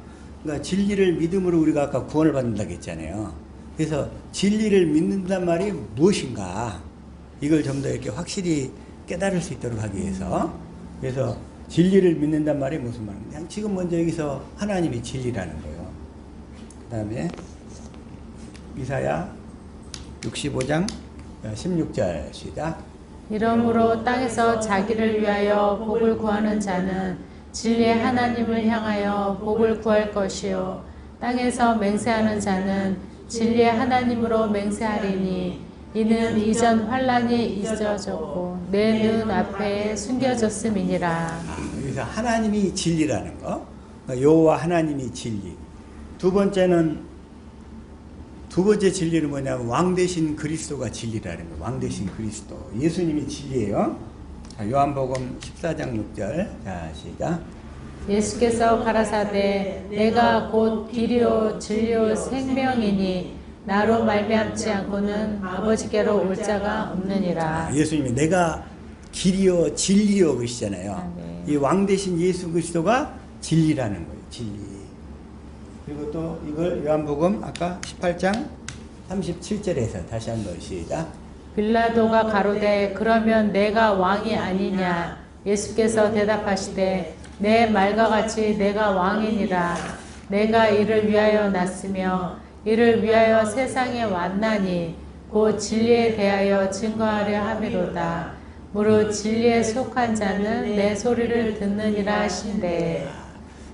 Speaker 1: 그러니까 진리를 믿음으로 우리가 아까 구원을 받는다고 했잖아요. 그래서 진리를 믿는단 말이 무엇인가, 이걸 좀 더 이렇게 확실히 깨달을 수 있도록 하기 위해서. 그래서 진리를 믿는단 말이 무슨 말인가, 지금 먼저 여기서 하나님이 진리라는 거예요. 그 다음에 이사야 65장 16절 시작.
Speaker 2: 이러므로 땅에서 자기를 위하여 복을 구하는 자는 진리의 하나님을 향하여 복을 구할 것이요 땅에서 맹세하는 자는 진리의 하나님으로 맹세하리니 이는 이전 환란이 있어졌고 내 눈 앞에 숨겨졌음이니라.
Speaker 1: 여기서 하나님이 진리라는 거, 그러니까 여호와 하나님이 진리. 두 번째 진리는 뭐냐면 왕 대신 그리스도가 진리라는 거예요. 왕 대신 그리스도, 예수님이 진리예요. 자, 요한복음 14장 6절. 자, 시작.
Speaker 2: 예수께서 가라사대 내가 곧 길이요 진리요 생명이니 나로 말미암지 않고는 아버지께로 올 자가 없느니라.
Speaker 1: 예수님이 내가 길이요 진리요 그러시잖아요.
Speaker 2: 아, 네.
Speaker 1: 이 왕 대신 예수 그리스도가 진리라는 거예요. 진리. 그리고 또 이걸 요한복음 아까 18장 37절에서 다시 한번 시작.
Speaker 2: 빌라도가 가로되 그러면 내가 왕이 아니냐. 예수께서 대답하시되 내 말과 같이 내가 왕이니라. 내가 이를 위하여 났으며 이를 위하여 세상에 왔나니 곧 진리에 대하여 증거하려 함이로다. 무릇 진리에 속한 자는 내 소리를 듣느니라 하신대.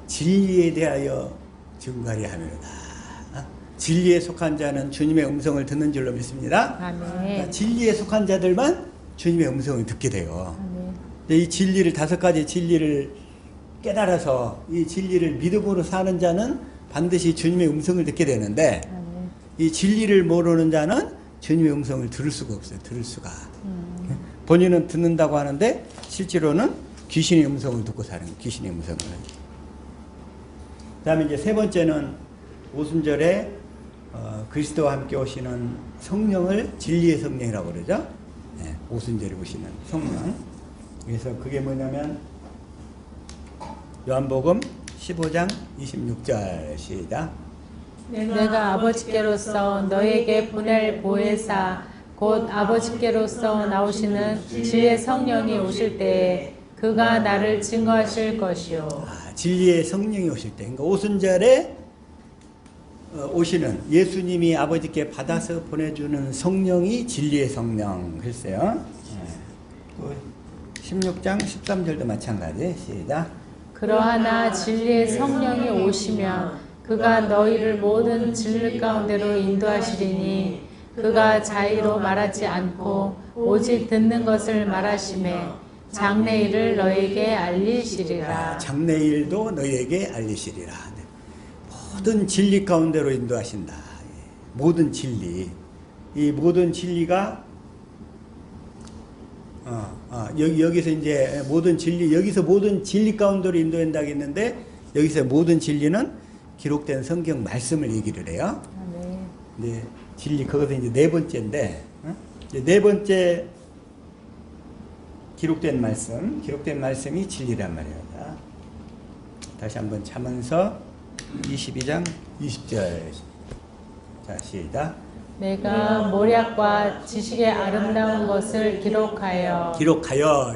Speaker 1: 진리에 대하여 증거하려 함이로다. 진리에 속한 자는 주님의 음성을 듣는 줄로 믿습니다.
Speaker 2: 아멘.
Speaker 1: 그러니까 진리에 속한 자들만 주님의 음성을 듣게 돼요.
Speaker 2: 아멘.
Speaker 1: 근데 이 진리를 5가지 진리를 깨달아서 이 진리를 믿음으로 사는 자는 반드시 주님의 음성을 듣게 되는데,
Speaker 2: 아멘.
Speaker 1: 이 진리를 모르는 자는 주님의 음성을 들을 수가 없어요. 들을 수가. 본인은 듣는다고 하는데 실제로는 귀신의 음성을 듣고 사는 거예요. 귀신의 음성을. 그 다음에 이제 세 번째는 오순절에 그리스도와 함께 오시는 성령을 진리의 성령이라고 그러죠. 네, 오순절에 오시는 성령. 그래서 그게 뭐냐면 요한복음 15장 26절 시작.
Speaker 2: 내가 아버지께로서 너에게 보낼 보혜사 곧 아버지께로서 나오시는 진리의 성령이 오실 때에 그가 나를 증거하실 것이요.
Speaker 1: 진리의 성령이 오실 때, 그러니까 오순절에 오시는 예수님이 아버지께 받아서 보내주는 성령이 진리의 성령 했어요. 16장 13절도 마찬가지. 시작.
Speaker 2: 그러하나 진리의 성령이 오시면 그가 너희를 모든 진리 가운데로 인도하시리니 그가 자의로 말하지 않고 오직 듣는 것을 말하심에 장래일을 너에게 알리시리라.
Speaker 1: 장래일도 너희에게 알리시리라. 모든 진리 가운데로 인도하신다. 모든 진리. 이 모든 진리가 여기서 이제 모든 진리, 여기서 모든 진리 가운데로 인도한다고 했는데, 여기서 모든 진리는 기록된 성경 말씀을 얘기를 해요.
Speaker 2: 네.
Speaker 1: 네, 진리, 그것은 이제 네 번째인데, 이제 네 번째 기록된 말씀이 진리란 말이에요. 다시 한번 잠언서 22장 20절. 자, 시작.
Speaker 2: 내가 모략과 지식의 아름다운 것을 기록하여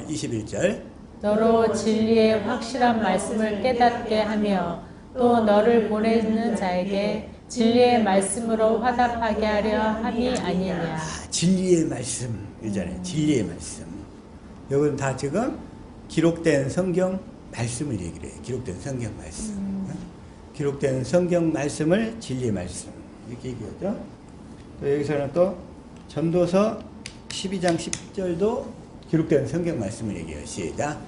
Speaker 1: 21절.
Speaker 2: 너로 진리의 확실한 말씀을 깨닫게 하며 또 너를 보내는 자에게 진리의 말씀으로 화답하게 하려 함이 아니냐.
Speaker 1: 진리의 말씀 이잖아요. 진리의 말씀. 이건 다 지금 기록된 성경 말씀을 얘기를 해요. 기록된 성경 말씀. 기록된 성경 말씀을 진리의 말씀 이렇게 얘기하죠. 또 여기서는 또 전도서 12장 10절도 기록된 성경 말씀을 얘기해요. 시작.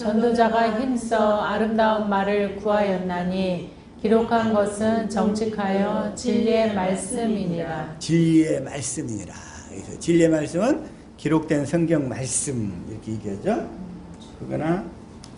Speaker 2: 전도자가 힘써 아름다운 말을 구하였나니 기록한 것은 정직하여 진리의 말씀이니라.
Speaker 1: 진리의 말씀이니라. 그래서 진리의 말씀은 기록된 성경 말씀 이렇게 얘기하죠. 그거나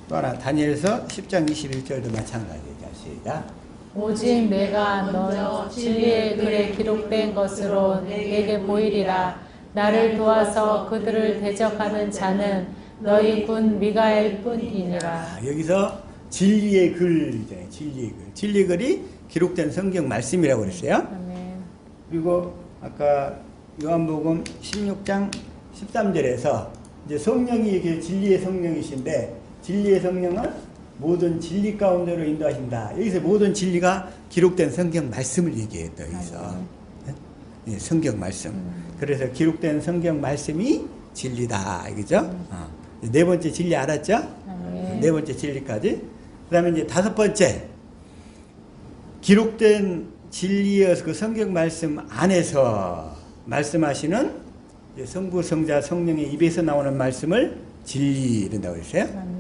Speaker 1: 또 하나 다니엘서 10장 21절도 마찬가지죠. 시작.
Speaker 2: 오직 내가 너 진리의 글에 기록된 것으로 내게 보이리라. 나를 도와서 그들을 대적하는 자는 너희 군 미가엘 뿐이니라.
Speaker 1: 여기서 진리의 글이잖아요. 진리의 글. 진리의 글이 기록된 성경 말씀이라고 그랬어요.
Speaker 2: 아멘.
Speaker 1: 그리고 아까 요한복음 16장 13절에서 이제 성령이 이게 진리의 성령이신데 진리의 성령은 모든 진리 가운데로 인도하신다. 여기서 모든 진리가 기록된 성경 말씀을 얘기했다. 여기서 네, 성경 말씀. 그래서 기록된 성경 말씀이 진리다. 이거죠? 네 번째 진리 알았죠? 네 번째 진리까지. 그다음에 이제 다섯 번째 기록된 진리의 그 성경 말씀 안에서 말씀하시는 성부, 성자, 성령의 입에서 나오는 말씀을 진리 이런다고 했어요.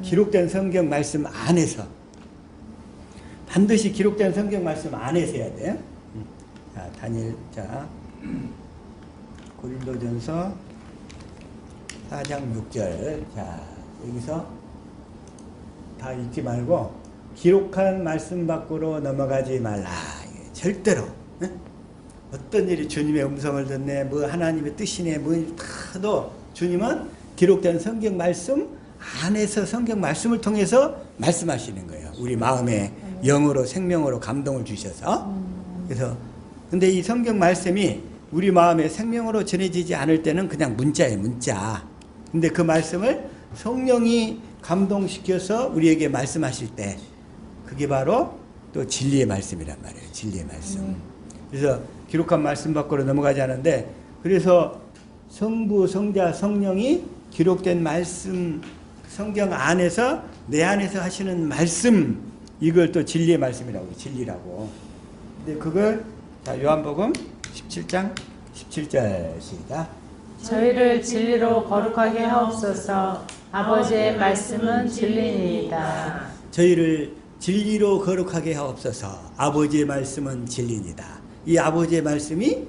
Speaker 1: 기록된 성경 말씀 안에서 반드시 기록된 성경 말씀 안에서 해야 돼요. 자, 다니엘 고린도전서 4장 6절. 자, 여기서 다 읽지 말고 기록한 말씀 밖으로 넘어가지 말라. 절대로. 어떤 일이 주님의 음성을 듣네, 뭐 하나님의 뜻이네, 뭐 다도 주님은 기록된 성경 말씀 안에서 성경 말씀을 통해서 말씀하시는 거예요. 우리 마음에 영으로 생명으로 감동을 주셔서. 그래서 근데 이 성경 말씀이 우리 마음에 생명으로 전해지지 않을 때는 그냥 문자예요, 문자. 근데 그 말씀을 성령이 감동시켜서 우리에게 말씀하실 때 그게 바로 또 진리의 말씀이란 말이에요. 진리의 말씀. 그래서 기록한 말씀 밖으로 넘어가지 않은데 그래서 성부, 성자, 성령이 기록된 말씀 성경 안에서 내 안에서 하시는 말씀 이걸 또 진리의 말씀이라고 진리라고. 근데 그걸 자 요한복음 17장 17절 시작.
Speaker 2: 저희를 진리로 거룩하게 하옵소서. 아버지의 말씀은 진리니이다.
Speaker 1: 저희를 진리로 거룩하게 하옵소서. 아버지의 말씀은 진리니다. 이 아버지의 말씀이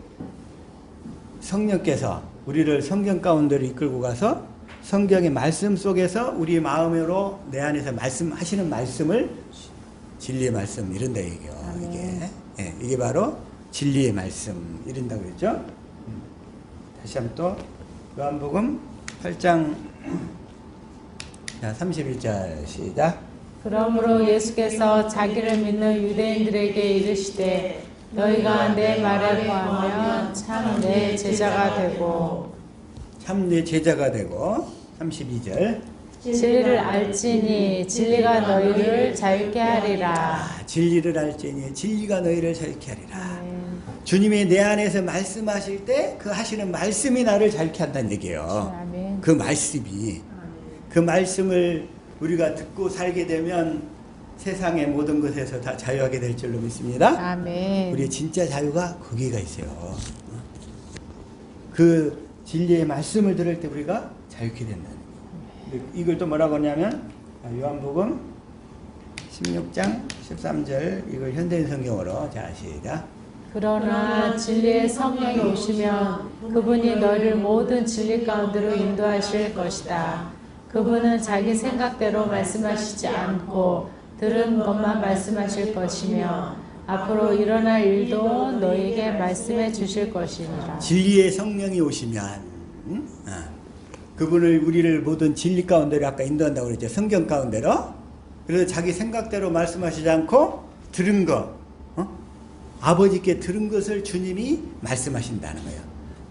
Speaker 1: 성령께서 우리를 성경 가운데로 이끌고 가서 성경의 말씀 속에서 우리 마음으로 내 안에서 말씀하시는 말씀을 진리의 말씀 이런다 얘기요. 이게 바로 진리의 말씀 이런다 그랬죠. 다시 한번 또 요한복음 8장 31절 시작.
Speaker 2: 그러므로 예수께서 자기를 믿는 유대인들에게 이르시되 너희가 내 말에 거하면 참 내 제자가 되고
Speaker 1: 참 내 제자가 되고 32절
Speaker 2: 진리를 알지니 진리가 너희를 자유케 하리라.
Speaker 1: 진리를 알지니 진리가 너희를 자유케 하리라. 주님이 내 안에서 말씀하실 때 그 하시는 말씀이 나를 자유케 한다는 얘기예요.
Speaker 2: 아멘.
Speaker 1: 그 말씀이 그 말씀을 우리가 듣고 살게 되면 세상의 모든 것에서 다 자유하게 될 줄로 믿습니다.
Speaker 2: 아멘.
Speaker 1: 우리의 진짜 자유가 거기가 있어요. 그 진리의 말씀을 들을 때 우리가 자유케 된다는 거예요. 이걸 또 뭐라고 하냐면 요한복음 16장 13절 이걸 현대인 성경으로 자 시작.
Speaker 2: 그러나 진리의 성령이 오시면 그분이 너희를 모든 진리 가운데로 인도하실 것이다. 그분은 자기 생각대로 말씀하시지 않고 들은 것만 말씀하실 것이며 앞으로 일어날 일도 너희에게 말씀해 주실 것이니라.
Speaker 1: 진리의 성령이 오시면 그분을 우리를 모든 진리 가운데로 아까 인도한다고 그랬죠. 성경 가운데로. 그래서 자기 생각대로 말씀하시지 않고 들은 거 아버지께 들은 것을 주님이 말씀하신다는 거예요.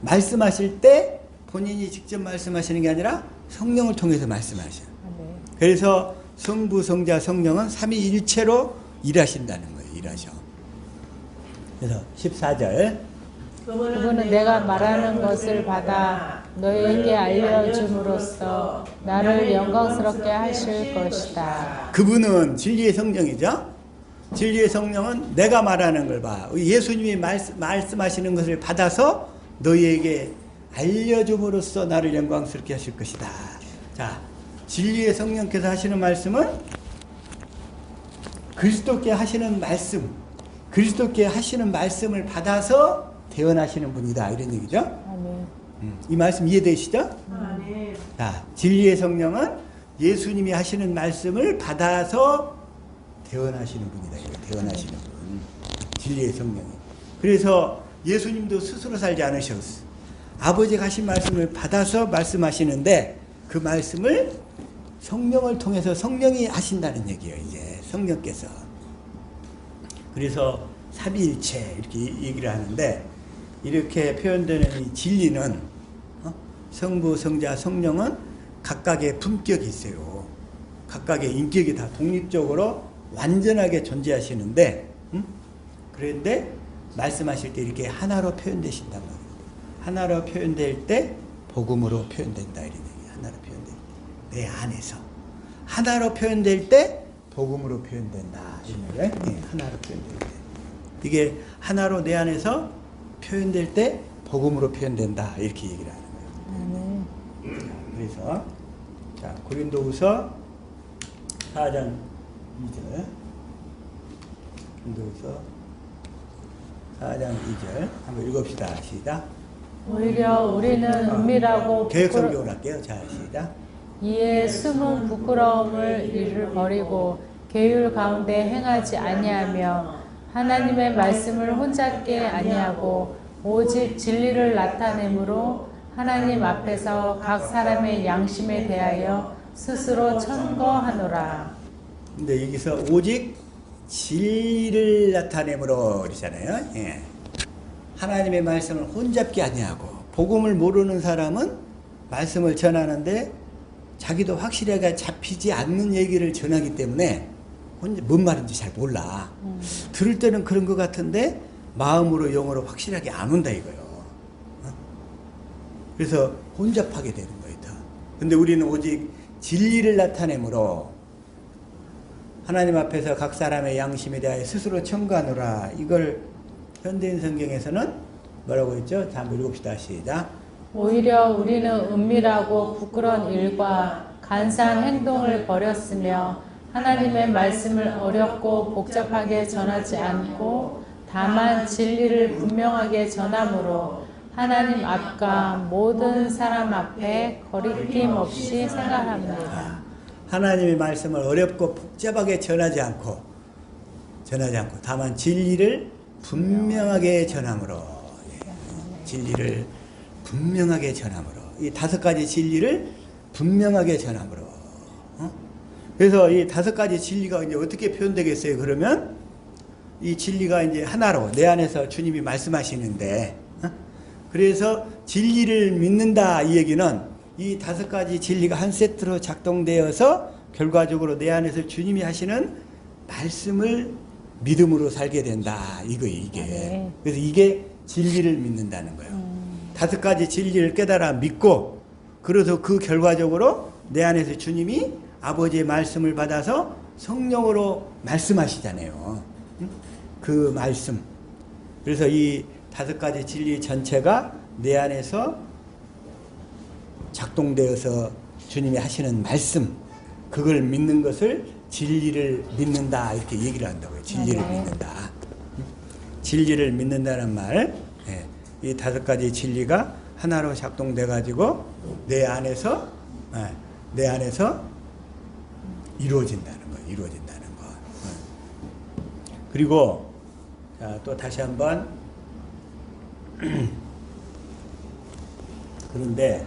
Speaker 1: 말씀하실 때 본인이 직접 말씀하시는 게 아니라 성령을 통해서 말씀하셔요. 그래서 성부, 성자, 성령은 삼위일체로 일하신다는 거예요. 일하셔. 그래서 14절
Speaker 2: 그분은 내가 말하는 것을 받아 너희에게 알려줌으로써 나를 영광스럽게 하실 것이다.
Speaker 1: 그분은 진리의 성령이죠. 진리의 성령은 내가 말하는 걸 봐. 예수님이 말씀하시는 것을 받아서 너희에게 알려줌으로써 나를 영광스럽게 하실 것이다. 자, 진리의 성령께서 하시는 말씀은 그리스도께 하시는 말씀, 그리스도께 하시는 말씀을 받아서 대언하시는 분이다 이런 얘기죠.
Speaker 2: 아멘.
Speaker 1: 이 말씀 이해되시죠?
Speaker 3: 네.
Speaker 1: 자, 진리의 성령은 예수님이 하시는 말씀을 받아서 대언하시는 분이다. 이거 대언하시는 분. 진리의 성령이. 그래서 예수님도 스스로 살지 않으셨어. 아버지가 하신 말씀을 받아서 말씀하시는데 그 말씀을 성령을 통해서 성령이 하신다는 얘기예요. 이제 성령께서. 그래서 삼위일체 이렇게 얘기를 하는데 이렇게 표현되는 이 진리는 성부, 성자, 성령은 각각의 품격이 있어요. 각각의 인격이 다 독립적으로 완전하게 존재하시는데 그런데 말씀하실 때 이렇게 하나로 표현되신단 말이에요. 하나로 표현될 때 복음으로 표현된다 이런 얘기예요. 하나로 표현될 때 내 안에서 하나로 표현될 때 복음으로 표현된다 이런 얘기예요. 네, 하나로 표현될 때 이게 하나로 내 안에서 표현될 때 복음으로 표현된다 이렇게 얘기를 하는 거예요. 자, 그래서 자, 고린도후서 4장 2절 고린도후서 4장 2절 한번 읽읍시다. 시작.
Speaker 2: 오히려 우리는 은밀하고
Speaker 1: 개혁성경으로 할게요. 자, 시작.
Speaker 2: 이에 숨은 부끄러움을 이를 버리고 계율 가운데 행하지 아니하며 하나님의 말씀을 혼잡게 아니하고 오직 진리를 나타내므로 하나님 앞에서 각 사람의 양심에 대하여 스스로 천거하노라.
Speaker 1: 근데 여기서 오직 진리를 나타내므로 그러잖아요. 예. 하나님의 말씀을 혼잡게 아니하고 복음을 모르는 사람은 말씀을 전하는데 자기도 확실하게 잡히지 않는 얘기를 전하기 때문에 뭔 말인지 잘 몰라. 들을 때는 그런 것 같은데 마음으로 영어로 확실하게 안 온다 이거요. 그래서 혼잡하게 되는 거예요. 근데 우리는 오직 진리를 나타내므로 하나님 앞에서 각 사람의 양심에 대하여 스스로 청구하노라. 이걸 현대인 성경에서는 뭐라고 했죠? 자, 한번 읽읍시다. 시작.
Speaker 2: 오히려 우리는 은밀하고 부끄러운 일과 간사한 행동을 버렸으며 하나님의 말씀을 어렵고 복잡하게 전하지 않고 다만 진리를 분명하게 전함으로 하나님 앞과 모든 사람 앞에 거리낌 없이 생각합니다.
Speaker 1: 하나님의 말씀을 어렵고 복잡하게 전하지 않고 다만 진리를 분명하게 전함으로 진리를 분명하게 전함으로 이 다섯 가지 진리를 분명하게 전함으로 그래서 이 다섯 가지 진리가 이제 어떻게 표현되겠어요? 그러면 이 진리가 이제 하나로 내 안에서 주님이 말씀하시는데 그래서 진리를 믿는다 이 얘기는 이 다섯 가지 진리가 한 세트로 작동되어서 결과적으로 내 안에서 주님이 하시는 말씀을 믿음으로 살게 된다 이거예요. 이게
Speaker 2: 네.
Speaker 1: 그래서 이게 진리를 믿는다는 거예요. 다섯 가지 진리를 깨달아 믿고 그래서 그 결과적으로 내 안에서 주님이 아버지의 말씀을 받아서 성령으로 말씀하시잖아요. 그 말씀. 그래서 이 다섯 가지 진리 전체가 내 안에서 작동되어서 주님이 하시는 말씀, 그걸 믿는 것을 진리를 믿는다 이렇게 얘기를 한다고요. 진리를 믿는다. 진리를 믿는다는 말. 이 다섯 가지 진리가 하나로 작동돼 가지고 내 안에서 이루어진다는 거, 이루어진다는 거. 그리고 자, 또 다시 한번 그런데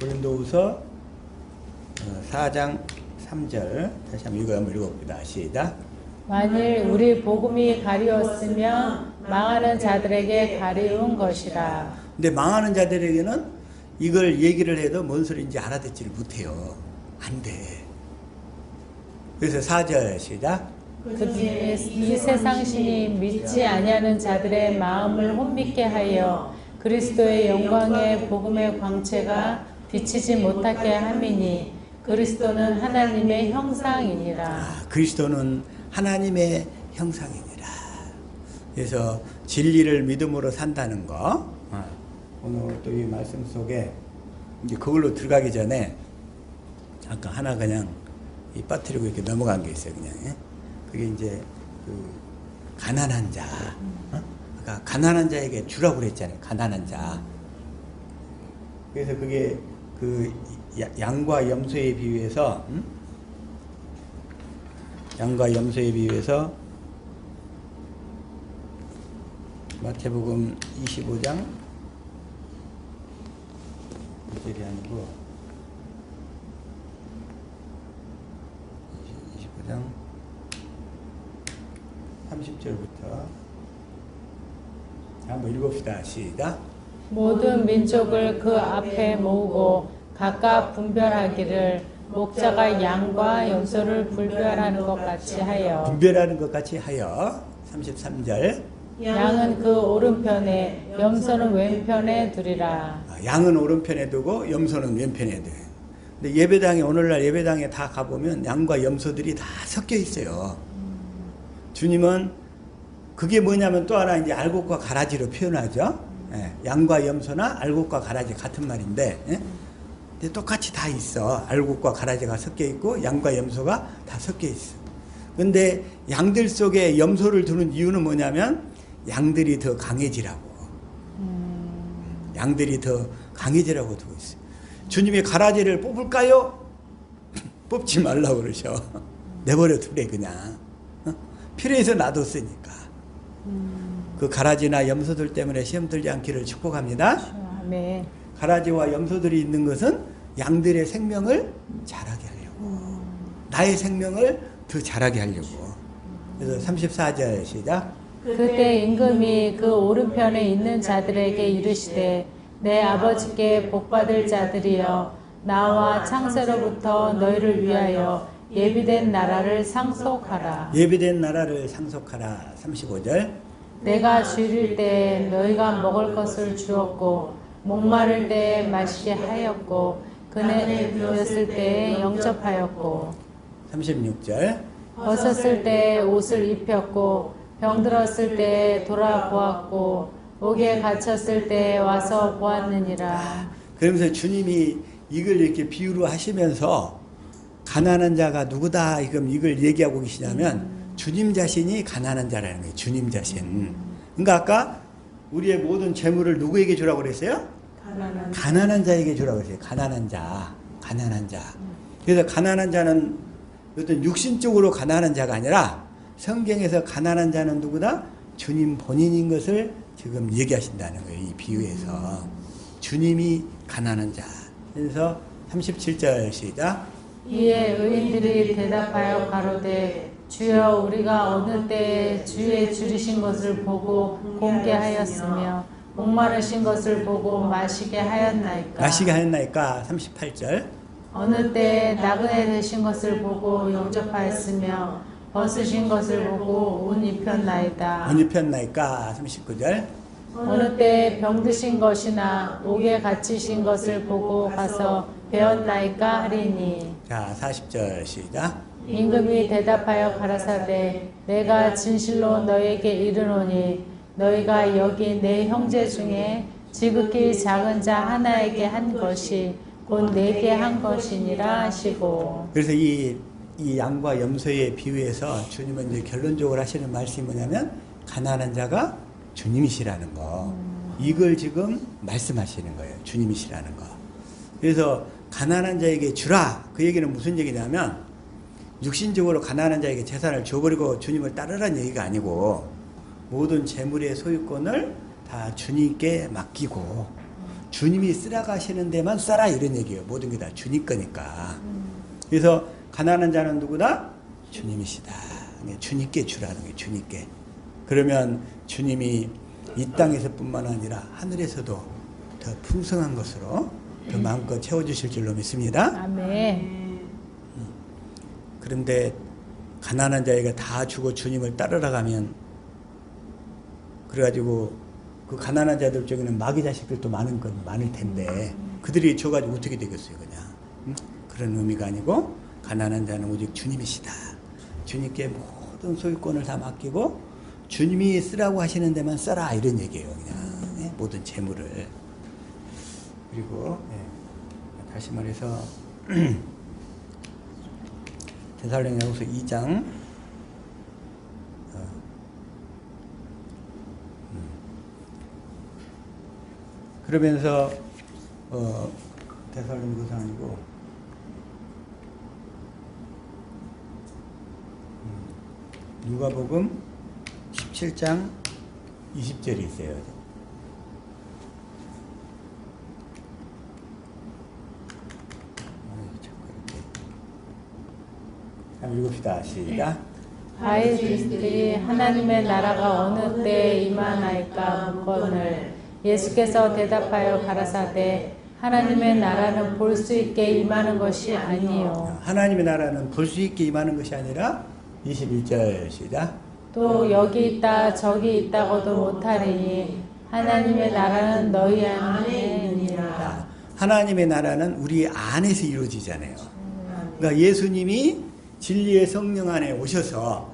Speaker 1: 고린도후서 4장 3절 다시 한번 읽어봅니다. 시작.
Speaker 2: 만일 우리 복음이 가리웠으면 망하는 자들에게 가리운 것이라.
Speaker 1: 근데 망하는 자들에게는 이걸 얘기를 해도 뭔 소리인지 알아듣지를 못해요. 안 돼. 그래서 4절 시작.
Speaker 2: 그때 이 세상 신이 믿지 아니하는 자들의 마음을 혼미케 하여 그리스도의 영광의 복음의 광채가 비치지 못하게 함이니 그리스도는 하나님의 형상이니라.
Speaker 1: 그리스도는 하나님의 형상이니라. 그래서 진리를 믿음으로 산다는 거. 오늘 또 이 말씀 속에 이제 그걸로 들어가기 전에 아까 하나 그냥 이 빠뜨리고 이렇게 넘어간 게 있어요. 그냥 예? 그게 이제 그 가난한 자. 그러니까 가난한 자에게 주라고 그랬잖아요. 가난한 자. 그래서 그게 그 양과 염소에 비유해서 양과 염소에 비유해서 마태복음 25장 1절이 아니고 25장 30절부터 한번 읽읍시다. 시작.
Speaker 2: 모든 민족을 그 앞에 모으고 각각 분별하기를 목자가 양과 염소를 분별하는 것 같이 하여
Speaker 1: 분별하는 것 같이 하여 33절
Speaker 2: 양은 그 오른편에 염소는 왼편에 두리라.
Speaker 1: 양은 오른편에 두고 염소는 왼편에 둬. 근데 예배당에 오늘날 예배당에 다 가보면 양과 염소들이 다 섞여 있어요. 주님은 그게 뭐냐면 또 하나 이제 알곡과 가라지로 표현하죠. 예, 양과 염소나 알곡과 가라지 같은 말인데, 예? 근데 똑같이 다 있어. 알곡과 가라지가 섞여 있고 양과 염소가 다 섞여 있어. 근데 양들 속에 염소를 두는 이유는 뭐냐면 양들이 더 강해지라고. 양들이 더 강해지라고 두고 있어요. 주님이 가라지를 뽑을까요? 뽑지 말라고 그러셔. 내버려 두래 그냥. 필요해서 놔뒀으니까. 그 가라지나 염소들 때문에 시험 들지 않기를 축복합니다.
Speaker 2: 아멘.
Speaker 1: 가라지와 염소들이 있는 것은 양들의 생명을 자라게 하려고. 나의 생명을 더 자라게 하려고. 그래서 34절 시작.
Speaker 2: 그때 임금이 그 오른편에 있는 자들에게 이르시되 내 아버지께 복받을 자들이여 나와 창세로부터 너희를 위하여 예비된 나라를 상속하라.
Speaker 1: 예비된 나라를 상속하라. 35절.
Speaker 2: 내가 줄일 때 너희가 먹을 것을 주었고 목마를 때 마시게 하였고 그네 누웠을 때 영접하였고
Speaker 1: 36절.
Speaker 2: 벗었을 때 옷을 입혔고 병들었을 때 돌아보았고 옥에 갇혔을 때 와서 보았느니라.
Speaker 1: 그러면서 주님이 이걸 이렇게 비유로 하시면서 가난한 자가 누구다 이걸 얘기하고 계시냐면 주님 자신이 가난한 자라는 거예요. 주님 자신. 그러니까 아까 우리의 모든 재물을 누구에게 주라고 그랬어요? 가난한 자에게 주라고 그랬어요. 가난한 자. 가난한 자. 그래서 가난한 자는 어떤 육신적으로 가난한 자가 아니라 성경에서 가난한 자는 누구다? 주님 본인인 것을 지금 얘기하신다는 거예요. 이 비유에서. 주님이 가난한 자. 그래서 37절 시작.
Speaker 2: 이에 의인들이 대답하여 가로되 주여 우리가 어느 때에 주의 줄이신 것을 보고 공개하였으며 목마르신 것을 보고 마시게 하였나이까.
Speaker 1: 마시게 하였나이까. 38절.
Speaker 2: 어느 때에 나그네 되신 것을 보고 영접하였으며 벗으신 것을 보고 옷 입혔나이다.
Speaker 1: 옷 입혔나이까. 39절.
Speaker 2: 어느 때에 병드신 것이나 옥에 갇히신 것을 보고 가서 배웠나이까 하리니.
Speaker 1: 자, 40절 시작.
Speaker 2: 임금이 대답하여 가라사대 내가 진실로 너에게 이르노니 너희가 여기 내 형제 중에 지극히 작은 자 하나에게 한 것이 곧 내게 한 것이니라 하시고.
Speaker 1: 그래서 이 양과 염소의 비유에서 주님은 이제 결론적으로 하시는 말씀이 뭐냐면 가난한 자가 주님이시라는 거. 이걸 지금 말씀하시는 거예요. 주님이시라는 거. 그래서 가난한 자에게 주라. 그 얘기는 무슨 얘기냐면 육신적으로 가난한 자에게 재산을 줘버리고 주님을 따르라는 얘기가 아니고 모든 재물의 소유권을 다 주님께 맡기고 주님이 쓰라가시는 데만 써라 이런 얘기예요. 모든 게 다 주님 거니까. 그래서 가난한 자는 누구다? 주님이시다. 주님께 주라는 거예요. 주님께. 그러면 주님이 이 땅에서뿐만 아니라 하늘에서도 더 풍성한 것으로 더 마음껏 채워주실 줄로 믿습니다.
Speaker 2: 아멘.
Speaker 1: 그런데 가난한 자에게 다 주고 주님을 따르러 가면 그래가지고 그 가난한 자들 중에는 마귀 자식들도 많을 텐데 그들이 줘가지고 어떻게 되겠어요 그냥. 그런 의미가 아니고 가난한 자는 오직 주님이시다. 주님께 모든 소유권을 다 맡기고 주님이 쓰라고 하시는 데만 써라 이런 얘기예요 그냥. 모든 재물을. 그리고 다시 말해서 데살로니가후서 2장 그러면서 데살로니가서 아니고 누가복음 17장 20절이 있어요. 한번 읽읍시다. 시작.
Speaker 2: 바이스들이 하나님의 나라가 어느 때에 임하나이까 묻거늘 예수께서 대답하여 가라사대 하나님의 나라는 볼 수 있게 임하는 것이 아니요
Speaker 1: 하나님의 나라는 볼 수 있게 임하는 것이 아니라 21절 시작.
Speaker 2: 또 여기 있다 저기 있다고도 못하리니 하나님의 나라는 너희 안에 있느니라.
Speaker 1: 하나님의 나라는 우리 안에서 이루어지잖아요. 그러니까 예수님이 진리의 성령 안에 오셔서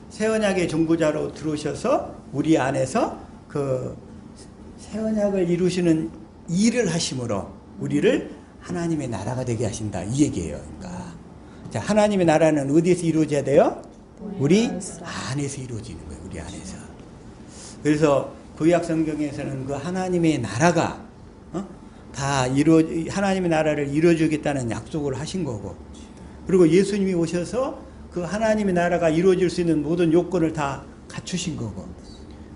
Speaker 1: 새 언약의 중보자로 들어오셔서 우리 안에서 그 새 언약을 이루시는 일을 하심으로 우리를 하나님의 나라가 되게 하신다 이 얘기예요. 그러니까 자, 하나님의 나라는 어디에서 이루어져야 돼요? 우리 안에서 이루어지는 거예요. 우리 안에서. 그래서 구약 성경에서는 그 하나님의 나라가 다 하나님의 나라를 이루어주겠다는 약속을 하신 거고, 그리고 예수님이 오셔서 그 하나님의 나라가 이루어질 수 있는 모든 요건을 다 갖추신 거고,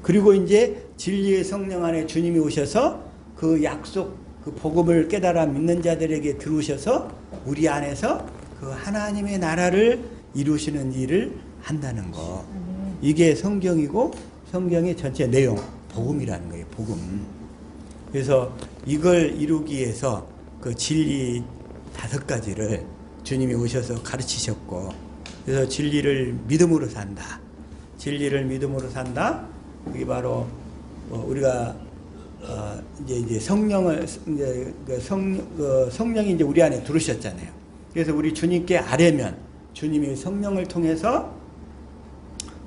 Speaker 1: 그리고 이제 진리의 성령 안에 주님이 오셔서 그 약속, 그 복음을 깨달아 믿는 자들에게 들어오셔서 우리 안에서 그 하나님의 나라를 이루시는 일을 한다는 거. 이게 성경이고 성경의 전체 내용, 복음이라는 거예요. 복음. 그래서 이걸 이루기 위해서 그 진리 5가지를 주님이 오셔서 가르치셨고, 그래서 진리를 믿음으로 산다. 진리를 믿음으로 산다. 그게 바로 우리가 이제 성령을 성령이 이제 우리 안에 들어오셨잖아요. 그래서 우리 주님께 아뢰면 주님이 성령을 통해서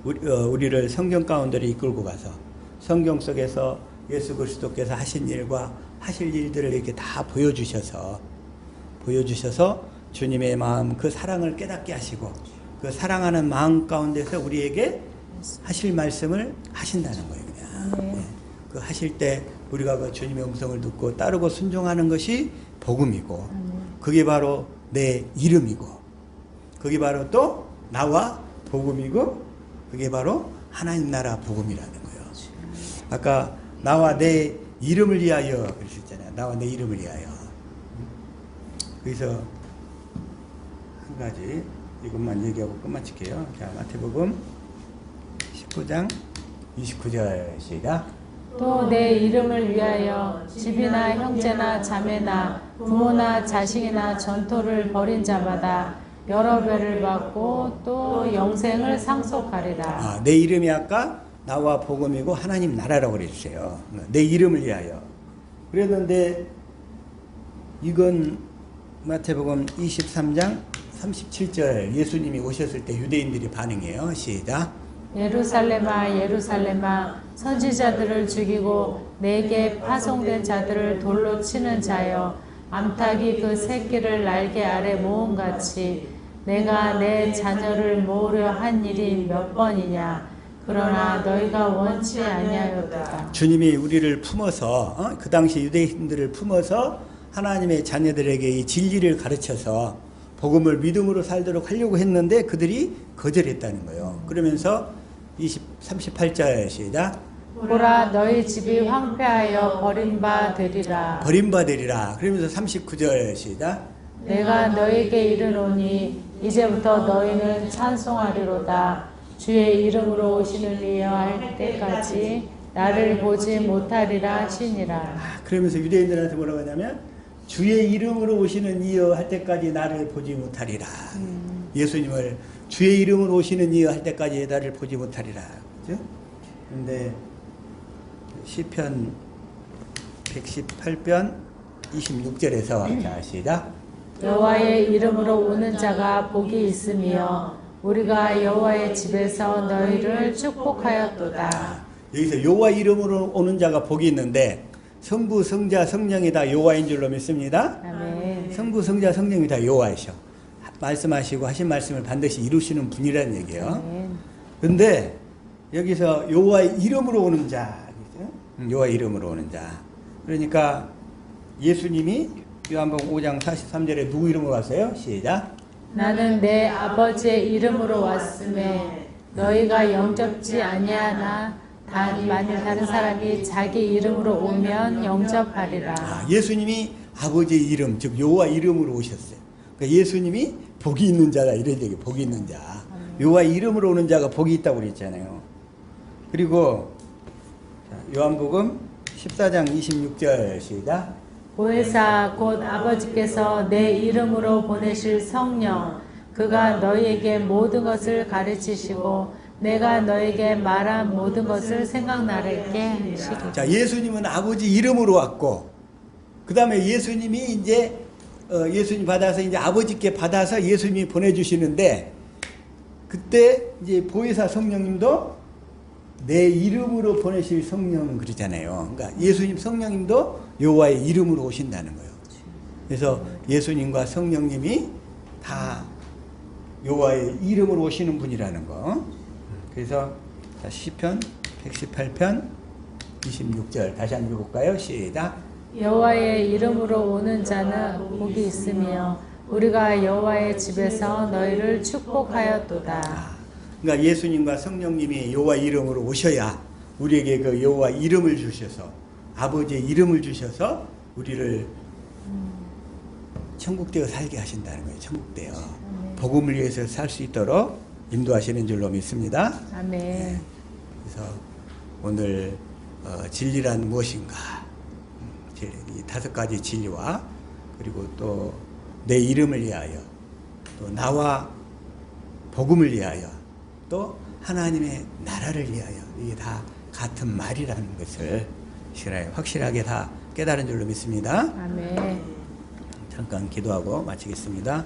Speaker 1: 우리를 성경 가운데로 이끌고 가서 성경 속에서 예수 그리스도께서 하신 일과 하실 일들을 이렇게 다 보여주셔서 주님의 마음, 그 사랑을 깨닫게 하시고 그 사랑하는 마음 가운데서 우리에게 하실 말씀을 하신다는 거예요. 그냥. 네. 그 하실 때 우리가 그 주님의 음성을 듣고 따르고 순종하는 것이 복음이고, 그게 바로 내 이름이고, 그게 바로 또 나와 복음이고, 그게 바로 하나님 나라 복음이라는 거예요. 아까 나와 내 이름을 위하여 그러셨잖아요. 나와 내 이름을 위하여. 그래서 한 가지 이것만 얘기하고 끝마칠게요. 자, 마태복음 19장 29절 시작.
Speaker 2: 또 내 이름을 위하여 집이나 형제나 자매나 부모나 자식이나 전토를 벌인 자마다 여러 배를 받고 또 영생을 상속하리라.
Speaker 1: 내 이름이 아까 나와 복음이고 하나님 나라라고 그랬어요. 내 이름을 위하여. 그랬는데 이건 마태복음 23장 37절 예수님이 오셨을 때 유대인들이 반응해요. 시작.
Speaker 2: 예루살렘아 예루살렘아 선지자들을 죽이고 내게 파송된 자들을 돌로 치는 자여, 암탉이 그 새끼를 날개 아래 모음같이 내가 내 자녀를 모으려 한 일이 몇 번이냐. 그러나 너희가 원치 아니하였다.
Speaker 1: 주님이 우리를 품어서 그 당시 유대인들을 품어서 하나님의 자녀들에게 이 진리를 가르쳐서 복음을 믿음으로 살도록 하려고 했는데 그들이 거절했다는 거예요. 그러면서 38절 시작.
Speaker 2: 보라 너희 집이 황폐하여 버림바 되리라.
Speaker 1: 버림바 되리라. 그러면서 39절 시작.
Speaker 2: 내가 너희에게 이르노니 이제부터 너희는 찬송하리로다. 주의 이름으로 오시는 이여 할 때까지 나를 보지 못하리라 하시니라.
Speaker 1: 그러면서 유대인들한테 뭐라고 하냐면 주의 이름으로 오시는 이여 할 때까지 나를 보지 못하리라. 예수님을 주의 이름으로 오시는 이여 할 때까지 나를 보지 못하리라. 그죠? 근데 시편 118편 26절에서 자 시작.
Speaker 2: 여호와의 이름으로 오는 자가 복이 있으며 우리가 여호와의 집에서 너희를 축복하였도다.
Speaker 1: 여기서 여호와 이름으로 오는 자가 복이 있는데 성부, 성자, 성령이 다 여호와인 줄로 믿습니다.
Speaker 2: 아멘.
Speaker 1: 성부, 성자, 성령이 다 여호와이셔. 말씀하시고 하신 말씀을 반드시 이루시는 분이라는 얘기예요.
Speaker 2: 아멘.
Speaker 1: 근데 여기서 여호와의 이름으로 오는 자, 여호와의 이름으로 오는 자. 그러니까 예수님이 요한복음 5장 43절에 누구 이름으로 왔어요? 시작.
Speaker 2: 나는 내 아버지의 이름으로 왔음에 너희가 영접지 아니하나 만일 다른 사람이 자기 이름으로 오면 영접하리라.
Speaker 1: 예수님이 아버지의 이름, 즉 여호와 이름으로 오셨어요. 그러니까 예수님이 복이 있는 자다 이런 얘기. 복이 있는 자. 여호와 이름으로 오는 자가 복이 있다고 그랬잖아요. 그리고 요한복음 14장 26절 시작.
Speaker 2: 보혜사 곧 아버지께서 내 이름으로 보내실 성령 그가 너희에게 모든 것을 가르치시고 내가 너에게 말한 모든 것을 생각나게 하시리라.
Speaker 1: 자, 예수님은 아버지 이름으로 왔고, 그 다음에 예수님이 이제 예수님 받아서 이제 아버지께 받아서 예수님이 보내주시는데, 그때 이제 보혜사 성령님도 내 이름으로 보내실 성령 그러잖아요. 그러니까 예수님 성령님도 여호와의 이름으로 오신다는 거예요. 그래서 예수님과 성령님이 다 여호와의 이름으로 오시는 분이라는 거. 그래서 시편 118편 26절 다시 한번 읽어볼까요? 시작.
Speaker 2: 여호와의 이름으로 오는 자는 복이 있으며 우리가 여호와의 집에서 너희를 축복하였도다.
Speaker 1: 그러니까 예수님과 성령님이 여호와 이름으로 오셔야 우리에게 그 여호와 이름을 주셔서 아버지의 이름을 주셔서 우리를 천국되어 살게 하신다는 거예요. 천국되어 복음을 위해서 살 수 있도록 인도하시는 줄로 믿습니다.
Speaker 2: 아멘.
Speaker 1: 네. 그래서 오늘 진리란 무엇인가? 이 5가지 진리와 그리고 또 내 이름을 위하여 또 나와 복음을 위하여 또 하나님의 나라를 위하여 이게 다 같은 말이라는 것을 확실하게 다 깨달은 줄로 믿습니다.
Speaker 2: 아멘.
Speaker 1: 잠깐 기도하고 마치겠습니다.